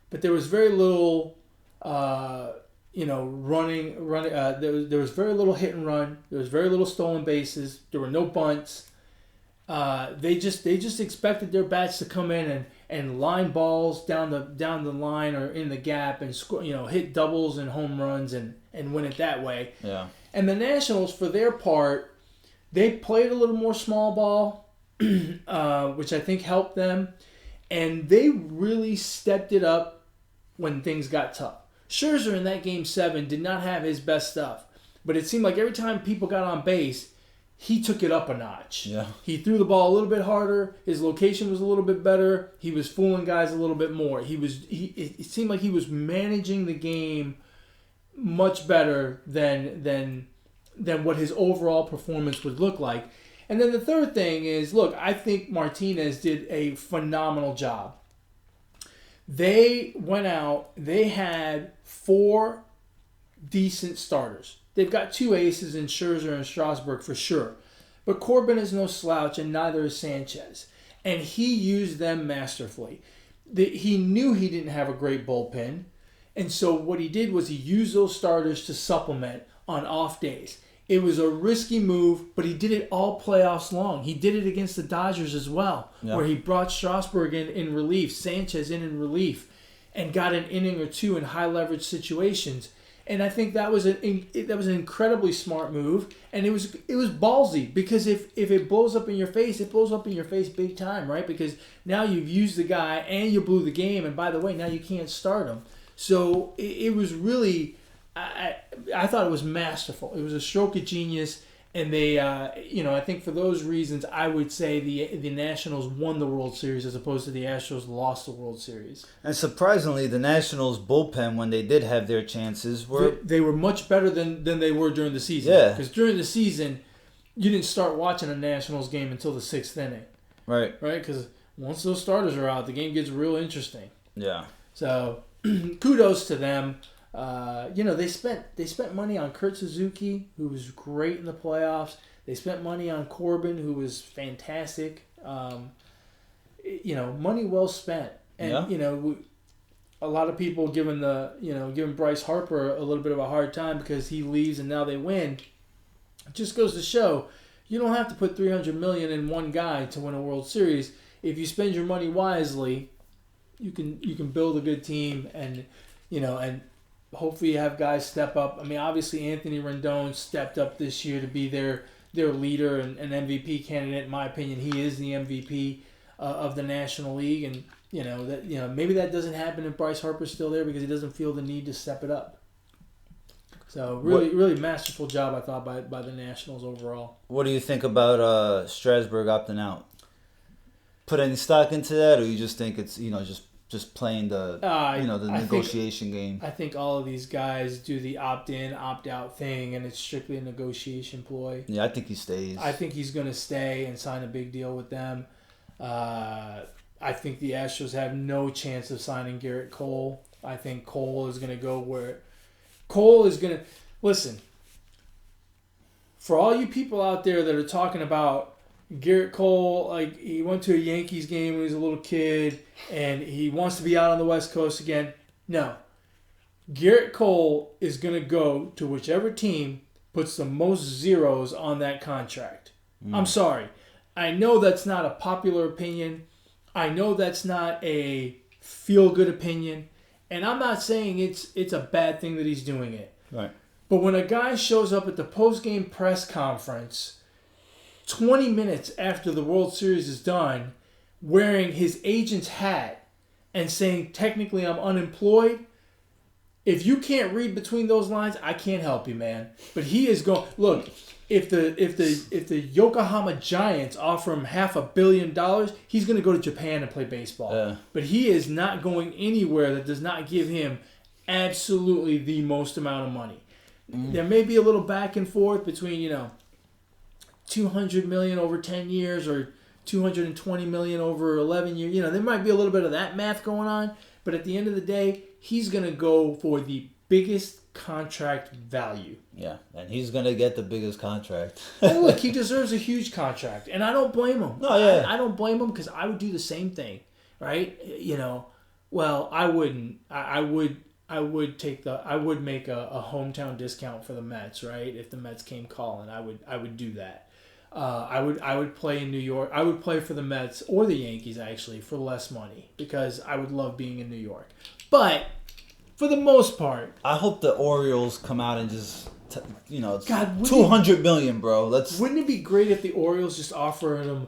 but there was very little, running. There was very little hit and run. There was very little stolen bases. There were no bunts. They just expected their bats to come in and line balls down the line or in the gap and score, hit doubles and home runs and win it that way. Yeah. And the Nationals, for their part, they played a little more small ball, which I think helped them, and they really stepped it up when things got tough. Scherzer in that Game 7 did not have his best stuff, but it seemed like every time people got on base, he took it up a notch. Yeah. He threw the ball a little bit harder. His location was a little bit better. He was fooling guys a little bit more. It seemed like he was managing the game much better than what his overall performance would look like. And then the third thing is, look, I think Martinez did a phenomenal job. They went out, they had 4 decent starters. They've got 2 aces in Scherzer and Strasburg for sure. But Corbin is no slouch, and neither is Sanchez. And he used them masterfully. He knew he didn't have a great bullpen. And so what he did was he used those starters to supplement on off days. It was a risky move, but he did it all playoffs long. He did it against the Dodgers as well, where he brought Strasburg in relief, Sanchez in relief, and got an inning or 2 in high leverage situations. And I think that was an incredibly smart move, and it was ballsy because if it blows up in your face, it blows up in your face big time, right? Because now you've used the guy and you blew the game, and by the way, now you can't start him. So it was really, I thought it was masterful. It was a stroke of genius, and they, I think for those reasons, I would say the Nationals won the World Series as opposed to the Astros lost the World Series. And surprisingly, the Nationals bullpen, when they did have their chances, they were much better than they were during the season. Yeah. Because during the season, you didn't start watching a Nationals game until the 6th inning. Right. Right? Because once those starters are out, the game gets real interesting. Yeah. So kudos to them. They spent money on Kurt Suzuki, who was great in the playoffs. They spent money on Corbin, who was fantastic. Money well spent. And a lot of people giving Bryce Harper a little bit of a hard time because he leaves and now they win. It just goes to show you don't have to put $300 million in one guy to win a World Series. If you spend your money wisely, you can build a good team and hopefully you have guys step up. I mean, obviously Anthony Rendon stepped up this year to be their leader and MVP candidate. In my opinion, he is the MVP of the National League, and maybe that doesn't happen if Bryce Harper's still there because he doesn't feel the need to step it up. So really masterful job I thought by the Nationals overall. What do you think about Strasburg opting out? Put any stock into that, or you just think it's just playing the negotiation game? I think all of these guys do the opt-in, opt-out thing, and it's strictly a negotiation ploy. Yeah, I think he stays. I think he's going to stay and sign a big deal with them. I think the Astros have no chance of signing Garrett Cole. I think Cole is going to go where Cole is going to listen. For all you people out there that are talking about Garrett Cole, like he went to a Yankees game when he was a little kid and he wants to be out on the West Coast again. No. Garrett Cole is going to go to whichever team puts the most zeros on that contract. I'm sorry. I know that's not a popular opinion. I know that's not a feel-good opinion. And I'm not saying it's a bad thing that he's doing it. Right. But when a guy shows up at the post-game press conference 20 minutes after the World Series is done, wearing his agent's hat and saying, technically I'm unemployed, if you can't read between those lines, I can't help you, man. But he is going, look, if the Yokohama Giants offer him $500 million, he's going to go to Japan and play baseball. But he is not going anywhere that does not give him absolutely the most amount of money. There may be a little back and forth between, $200 million over 10 years or $220 million over 11 years. There might be a little bit of that math going on, but at the end of the day, he's going to go for the biggest contract value. Yeah, and he's going to get the biggest contract. And look, he deserves a huge contract, and I don't blame him. No, yeah. I don't blame him because I would do the same thing, right? Well, I wouldn't. I would make a hometown discount for the Mets, right? If the Mets came calling, I would do that. I would play in New York. I would play for the Mets or the Yankees actually for less money because I would love being in New York. But for the most part, I hope the Orioles come out and just God, $200 million, bro. Wouldn't it be great if the Orioles just offered him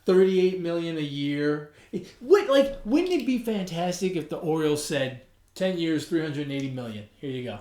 $38 million a year? Wouldn't it be fantastic if the Orioles said 10 years, $380 million? Here you go.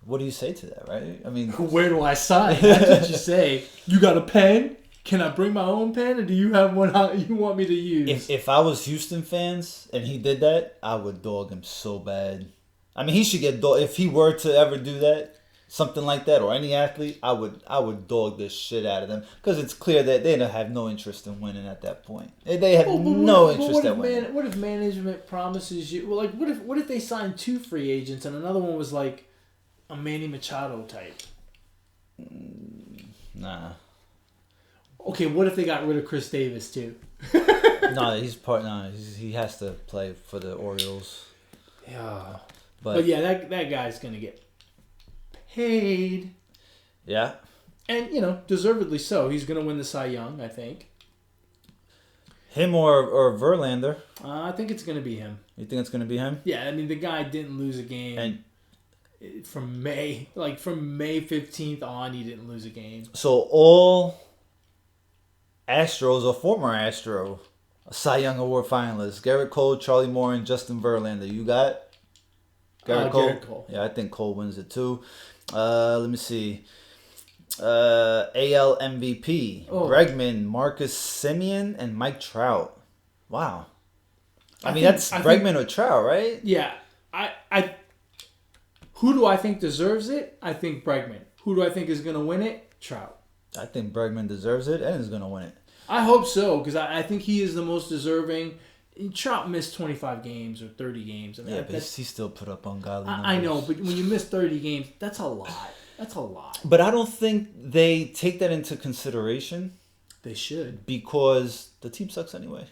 What do you say to that, right? I mean, where do I sign? That's what you say. You got a pen? Can I bring my own pen, or do you have one you want me to use? If I was Houston fans and he did that, I would dog him so bad. I mean, he should get dog. If he were to ever do that, something like that, or any athlete, I would dog the shit out of them because it's clear that they don't have no interest in winning at that point. They have no interest in winning. What if management promises you? Well, what if they signed 2 free agents and another one was like a Manny Machado type? Nah. Okay, what if they got rid of Chris Davis too? He has to play for the Orioles. Yeah. But yeah, that guy's gonna get paid. Yeah. And deservedly so. He's gonna win the Cy Young, I think. Him or Verlander? I think it's gonna be him. You think it's gonna be him? Yeah, I mean the guy didn't lose a game. From May 15th on, he didn't lose a game. So all Astros or former Astro Cy Young Award finalists: Garrett Cole, Charlie Moore, and Justin Verlander. You got Garrett Cole? Yeah, I think Cole wins it too. Let me see. AL MVP: Bregman, Marcus Semien, and Mike Trout. Wow. I mean, that's Bregman or Trout, right? Yeah. Who do I think deserves it? I think Bregman. Who do I think is going to win it? Trout. I think Bregman deserves it and is going to win it. I hope so, because I think he is the most deserving. Trout missed 25 games or 30 games. I mean, but he still put up ungodly numbers. I know, but when you miss 30 games, that's a lot. That's a lot. But I don't think they take that into consideration. They should. Because the team sucks anyway.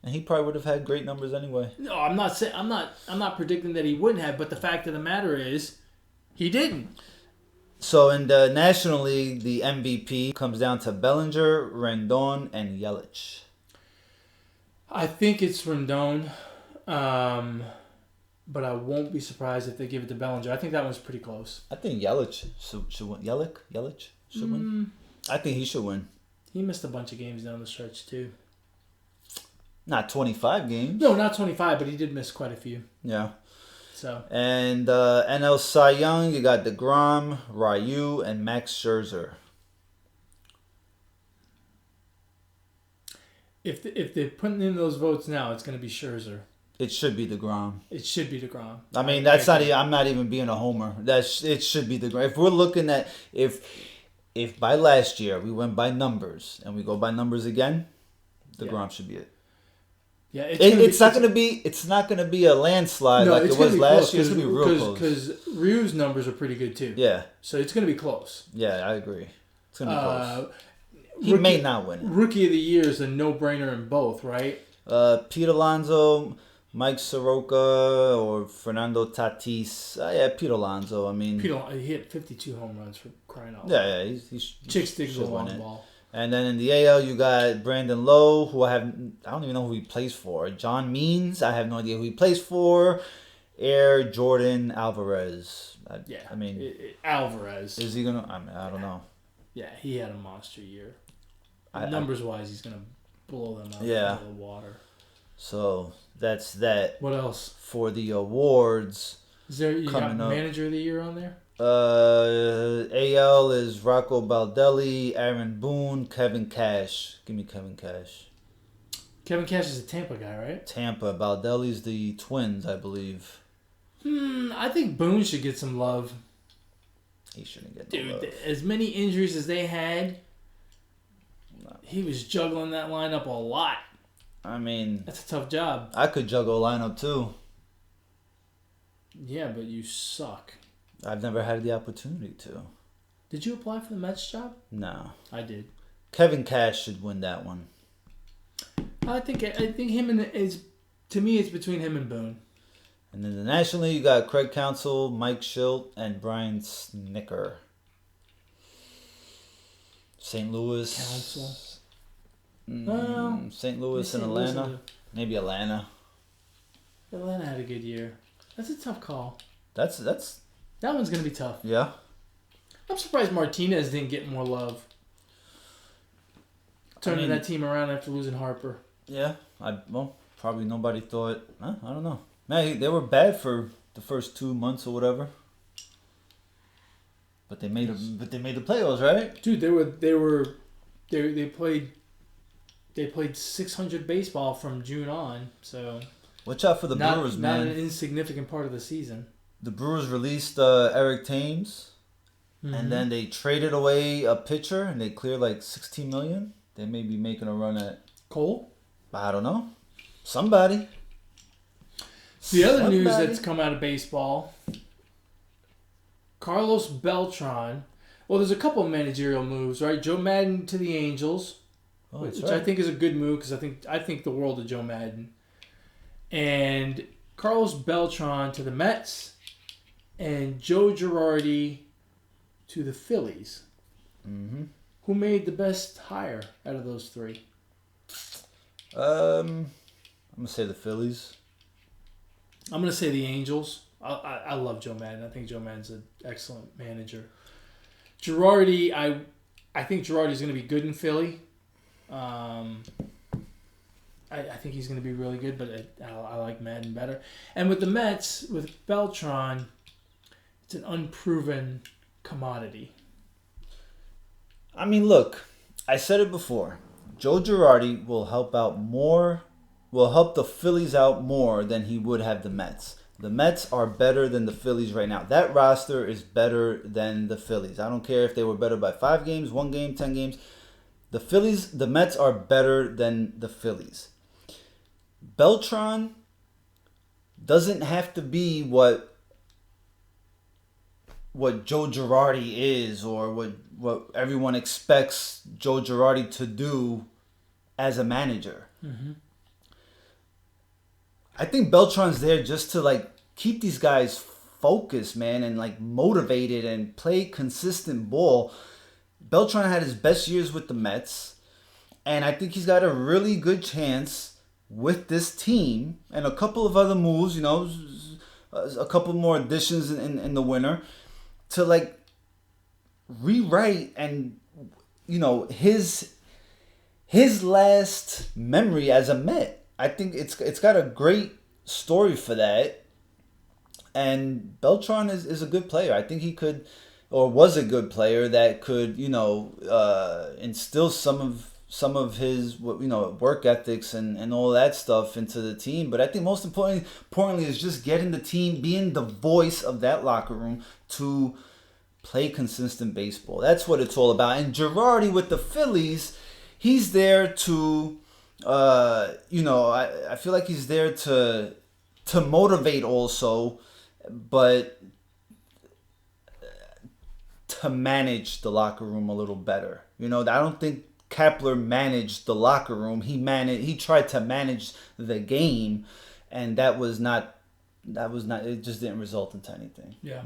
And he probably would have had great numbers anyway. No, I'm not predicting that he wouldn't have, but the fact of the matter is he didn't. So in the National League, the MVP comes down to Bellinger, Rendon, and Yelich. I think it's Rendon, but I won't be surprised if they give it to Bellinger. I think that one's pretty close. I think Yelich should win. Yelich should win. I think he should win. He missed a bunch of games down the stretch too. Not 25 games. No, not 25, but he did miss quite a few. Yeah. So. And NL Cy Young, you got DeGrom, Ryu, and Max Scherzer. If they're putting in those votes now, it's going to be Scherzer. It should be DeGrom. It should be DeGrom. I mean, that's not. I'm not even being a homer. It should be DeGrom. If we're looking at if by last year we went by numbers and we go by numbers again, DeGrom should be it. Yeah, it's not going to be a landslide like it was last year. It's going to be real close. Because Ryu's numbers are pretty good too. Yeah. So it's going to be close. Yeah, I agree. It's going to be close. He may not win it. Rookie of the Year is a no-brainer in both, right? Pete Alonso, Mike Soroka, or Fernando Tatis. Yeah, Pete Alonso. I mean, he hit 52 home runs for crying out loud. Yeah, he's Chicks dig the long ball. And then in the AL, you got Brandon Lowe, who I don't even know who he plays for. John Means, I have no idea who he plays for. Jordan Alvarez. I mean, Alvarez. Is he gonna? I mean, I don't know. Yeah, he had a monster year. Numbers wise, he's gonna blow them out of the water. So that's that. What else for the awards? Is there you got Manager of the Year on there? AL is Rocco Baldelli, Aaron Boone, Kevin Cash. Give me Kevin Cash. Kevin Cash is a Tampa guy, right? Tampa. Baldelli's the Twins, I believe. I think Boone should get some love. He shouldn't get no love. Dude, as many injuries as they had, he was juggling that lineup a lot. I mean... That's a tough job. I could juggle a lineup, too. Yeah, but you suck. I've never had the opportunity to. Did you apply for the Mets job? No. I did. Kevin Cash should win that one. I think him and to me it's between him and Boone. And then the National League, you got Craig Counsell, Mike Schilt, and Brian Snicker. St. Louis. Counsell. St. Louis and Atlanta. Maybe Atlanta. Atlanta had a good year. That's a tough call. That one's gonna be tough. Yeah. I'm surprised Martinez didn't get more love. Turning that team around after losing Harper. Yeah. Probably nobody thought. I don't know. Man, they were bad for the first 2 months or whatever. But they made the playoffs, right? Dude, they played 600 baseball from June on, so watch out for the Brewers, man. Not an insignificant part of the season. The Brewers released Eric Thames, and then they traded away a pitcher, and they cleared like $16 million. They may be making a run at Cole. I don't know. Somebody. The other news that's come out of baseball, Carlos Beltran. Well, there's a couple of managerial moves, right? Joe Madden to the Angels, which I think is a good move because I think the world of Joe Madden. And Carlos Beltran to the Mets, and Joe Girardi to the Phillies. Mm-hmm. Who made the best hire out of those three? I'm gonna say the Phillies. I'm going to say the Angels. I love Joe Madden. I think Joe Madden's an excellent manager. Girardi, I think Girardi's going to be good in Philly. I think he's going to be really good, but I like Madden better. And with the Mets, with Beltran, it's an unproven commodity. I mean, look, I said it before. Joe Girardi will help the Phillies out more than he would have the Mets. The Mets are better than the Phillies right now. That roster is better than the Phillies. I don't care if they were better by 5 games, 1 game, 10 games. The Mets are better than the Phillies. Beltran doesn't have to be what Joe Girardi is or what everyone expects Joe Girardi to do as a manager. Mm-hmm. I think Beltran's there just to keep these guys focused, man, and motivated and play consistent ball. Beltran had his best years with the Mets, and I think he's got a really good chance with this team and a couple of other moves, a couple more additions in the winter to rewrite and his last memory as a Met. I think it's got a great story for that. And Beltran is a good player. I think he could, or was a good player that could, instill some of his, work ethics and all that stuff into the team. But I think most importantly is just getting the team, being the voice of that locker room to play consistent baseball. That's what it's all about. And Girardi with the Phillies, he's there to... I feel like he's there to motivate also, but to manage the locker room a little better. I don't think Kepler managed the locker room. He tried to manage the game, and that was not. It just didn't result into anything. Yeah.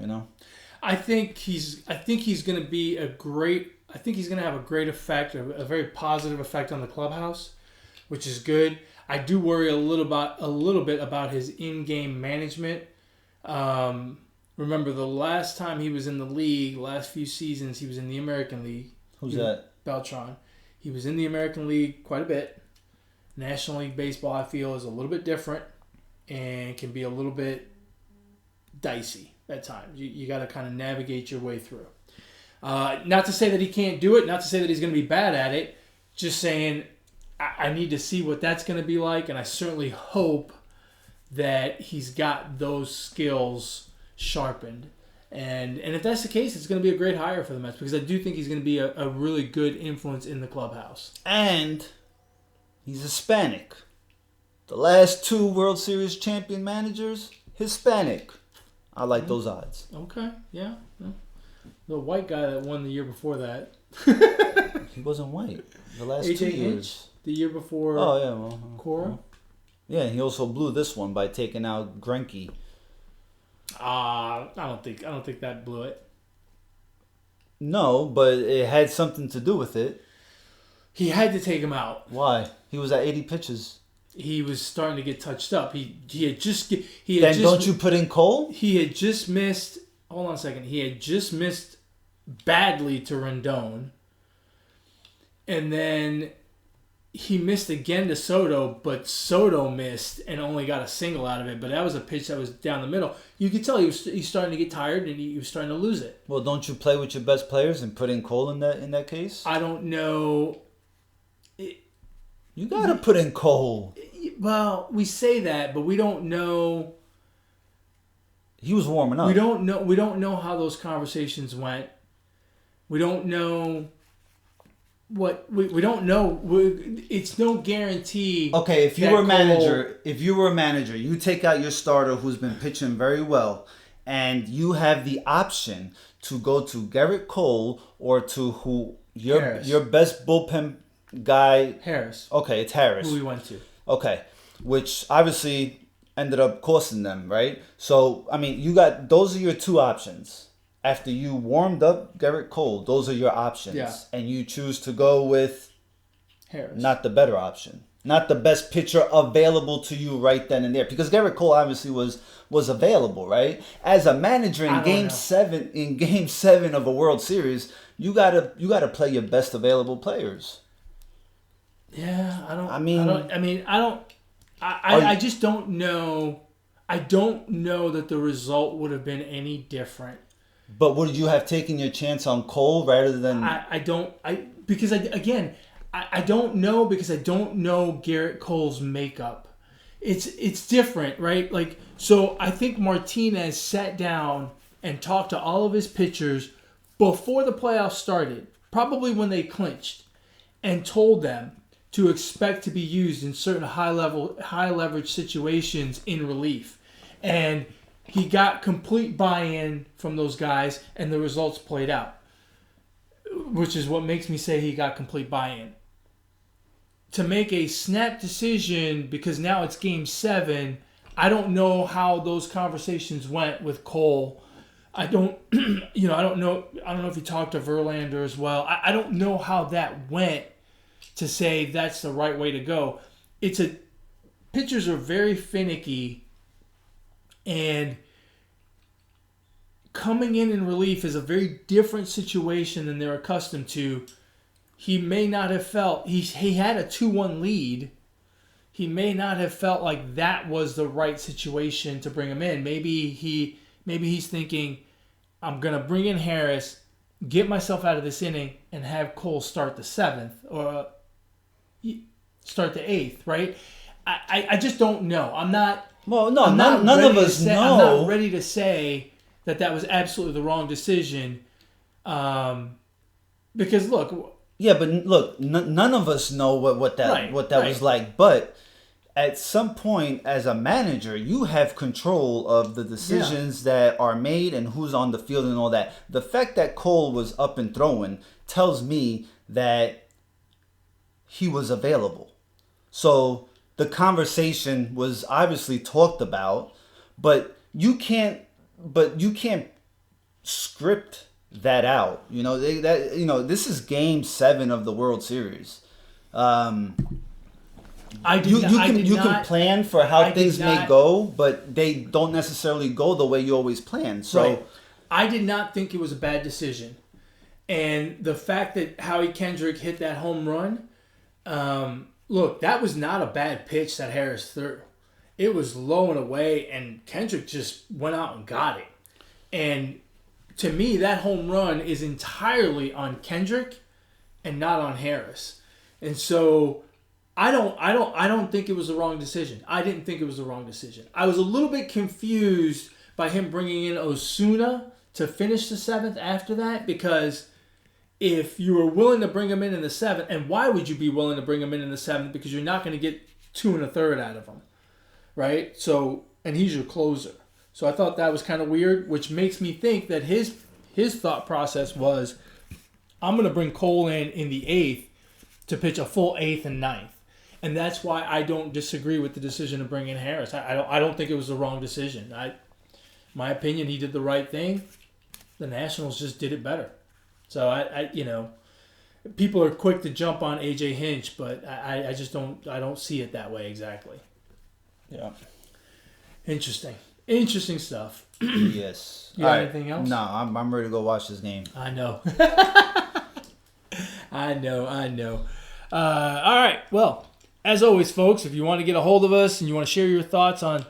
I think he's going to be have a great effect, a very positive effect on the clubhouse, which is good. I do worry a little bit about his in-game management. Remember the last time he was in the league, last few seasons, he was in the American League. Who's that? Beltran. He was in the American League quite a bit. National League Baseball, I feel, is a little bit different and can be a little bit dicey. at times. You got to kind of navigate your way through. Not to say that he can't do it. Not to say that he's going to be bad at it. Just saying I need to see what that's going to be like, and I certainly hope that he's got those skills sharpened. And if that's the case, it's going to be a great hire for the Mets because I do think he's going to be a really good influence in the clubhouse. And he's Hispanic. The last 2 World Series champion managers, Hispanic. I like those odds. Okay, yeah. The white guy that won the year before that. He wasn't white. The last AJ 2 years. Hinch, the year before. Oh yeah, well, Cora. Yeah, he also blew this one by taking out Greinke. I don't think that blew it. No, but it had something to do with it. He had to take him out. Why? He was at 80 pitches. He was starting to get touched up. He had just don't you put in Cole? He had just missed. Hold on a second. He had just missed badly to Rendon, and then he missed again to Soto, but Soto missed and only got a single out of it. But that was a pitch that was down the middle. You could tell he's starting to get tired and he was starting to lose it. Well, don't you play with your best players and put in Cole in that case? I don't know. You gotta put in Cole. Well, we say that, but we don't know. He was warming up. We don't know how those conversations went. We don't know what we don't know. It's no guarantee. Okay, if you were a manager, you take out your starter who's been pitching very well, and you have the option to go to Garrett Cole or to your best bullpen guy. Harris. Okay, it's Harris. Who we went to. Okay, which obviously ended up costing them, right? So, I mean, those are your 2 options. After you warmed up Garrett Cole, those are your options. Yeah. And you choose to go with Harris. Not the better option. Not the best pitcher available to you right then and there. Because Garrett Cole obviously was available, right? As a manager in Game 7 of a World Series, you gotta play your best available players. Yeah, I just don't know. I don't know that the result would have been any different. But would you have taken your chance on Cole rather than? I don't know because I don't know Garrett Cole's makeup. It's different, right? Like, so I think Martinez sat down and talked to all of his pitchers before the playoffs started, probably when they clinched, and told them to expect to be used in certain high leverage situations in relief. And he got complete buy-in from those guys, and the results played out, which is what makes me say he got complete buy-in. To make a snap decision, because now it's Game 7, I don't know how those conversations went with Cole. I don't know if he talked to Verlander as well. I don't know how that went to say that's the right way to go. Pitchers are very finicky, and coming in relief is a very different situation than they're accustomed to. He may not have felt he had a 2-1 lead. He may not have felt like that was the right situation to bring him in. Maybe he's thinking, I'm gonna bring in Harris, get myself out of this inning, and have Cole start the 7th or start the 8th, right? I just don't know. I'm not. Well, no, none of us know. I'm not ready to say that was absolutely the wrong decision, because look. Yeah, but look, none of us know what that was like. But at some point, as a manager, you have control of the decisions that are made and who's on the field and all that. The fact that Cole was up and throwing tells me that he was available. So the conversation was obviously talked about, but you can't script that out. This is Game 7 of the World Series. You can plan for how things may go, but they don't necessarily go the way you always plan. So right. I did not think it was a bad decision, and the fact that Howie Kendrick hit that home run, look, that was not a bad pitch that Harris threw. It was low and away, and Kendrick just went out and got it. And to me, that home run is entirely on Kendrick and not on Harris. And so I don't think it was the wrong decision. I didn't think it was the wrong decision. I was a little bit confused by him bringing in Osuna to finish the 7th after that, because if you were willing to bring him in the 7th, and why would you be willing to bring him in the 7th? Because you're not going to get 2 1/3 out of him, right? So, and he's your closer. So I thought that was kind of weird, which makes me think that his thought process was, I'm going to bring Cole in the 8th to pitch a full 8th and 9th. And that's why I don't disagree with the decision to bring in Harris. I don't think it was the wrong decision. My opinion, he did the right thing. The Nationals just did it better. So I people are quick to jump on AJ Hinch, but I just don't see it that way exactly. Yeah. Interesting stuff. Yes. You got anything else? No, I'm ready to go watch this game. I know. I know. All right. Well, as always, folks, if you want to get a hold of us and you want to share your thoughts on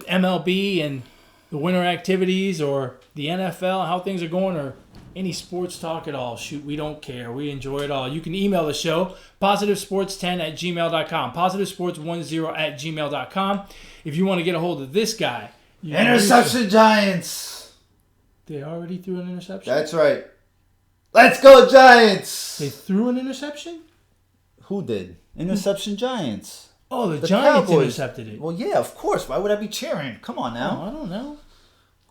MLB and the winter activities or the NFL, how things are going, or any sports talk at all, shoot, we don't care. We enjoy it all. You can email the show, positivesports10@gmail.com, positivesports10@gmail.com. If you want to get a hold of this guy. Interception Giants. They already threw an interception? That's right. Let's go Giants. They threw an interception? Who did? Interception Giants. Oh, the Giants Cowboys intercepted it. Well, yeah, of course. Why would I be cheering? Come on now. Oh, I don't know.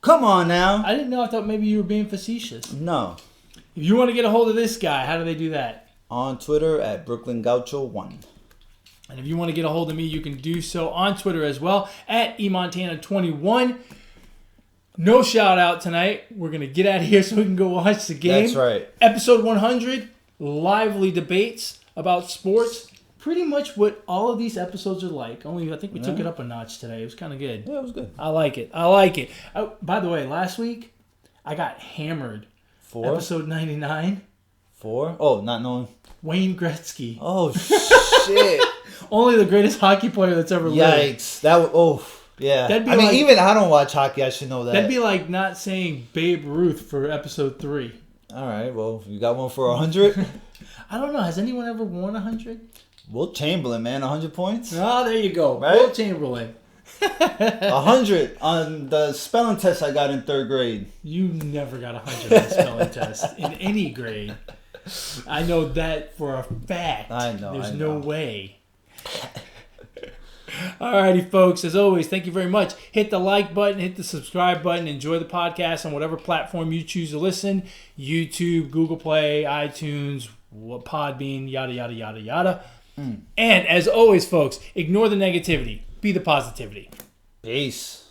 Come on now. I didn't know. I thought maybe you were being facetious. No. If you want to get a hold of this guy, how do they do that? On Twitter at BrooklynGaucho1. And if you want to get a hold of me, you can do so on Twitter as well at eMontana21. No shout out tonight. We're going to get out of here so we can go watch the game. That's right. Episode 100, lively debates about sports. Pretty much what all of these episodes are like. Only I think we took it up a notch today. It was kind of good. Yeah, it was good. I like it. Oh, by the way, last week, I got hammered. For? Episode 99. For? Oh, not knowing. Wayne Gretzky. Oh, shit. Only the greatest hockey player that's ever lived. Yikes. Yeah. That'd be I mean, like, even I don't watch hockey. I should know that. That'd be like not saying Babe Ruth for episode 3. All right. Well, you got one for 100? I don't know. Has anyone ever won 100? Wilt Chamberlain, man. 100 points? Oh, there you go. Right? Wilt Chamberlain. 100 on the spelling test I got in 3rd grade. You never got 100 on the spelling test in any grade. I know that for a fact. I know. There's no way. Alrighty, folks. As always, thank you very much. Hit the like button, hit the subscribe button. Enjoy the podcast on whatever platform you choose to listen. YouTube, Google Play, iTunes, Podbean, yada, yada, yada, yada. And as always, folks, ignore the negativity. Be the positivity. Peace.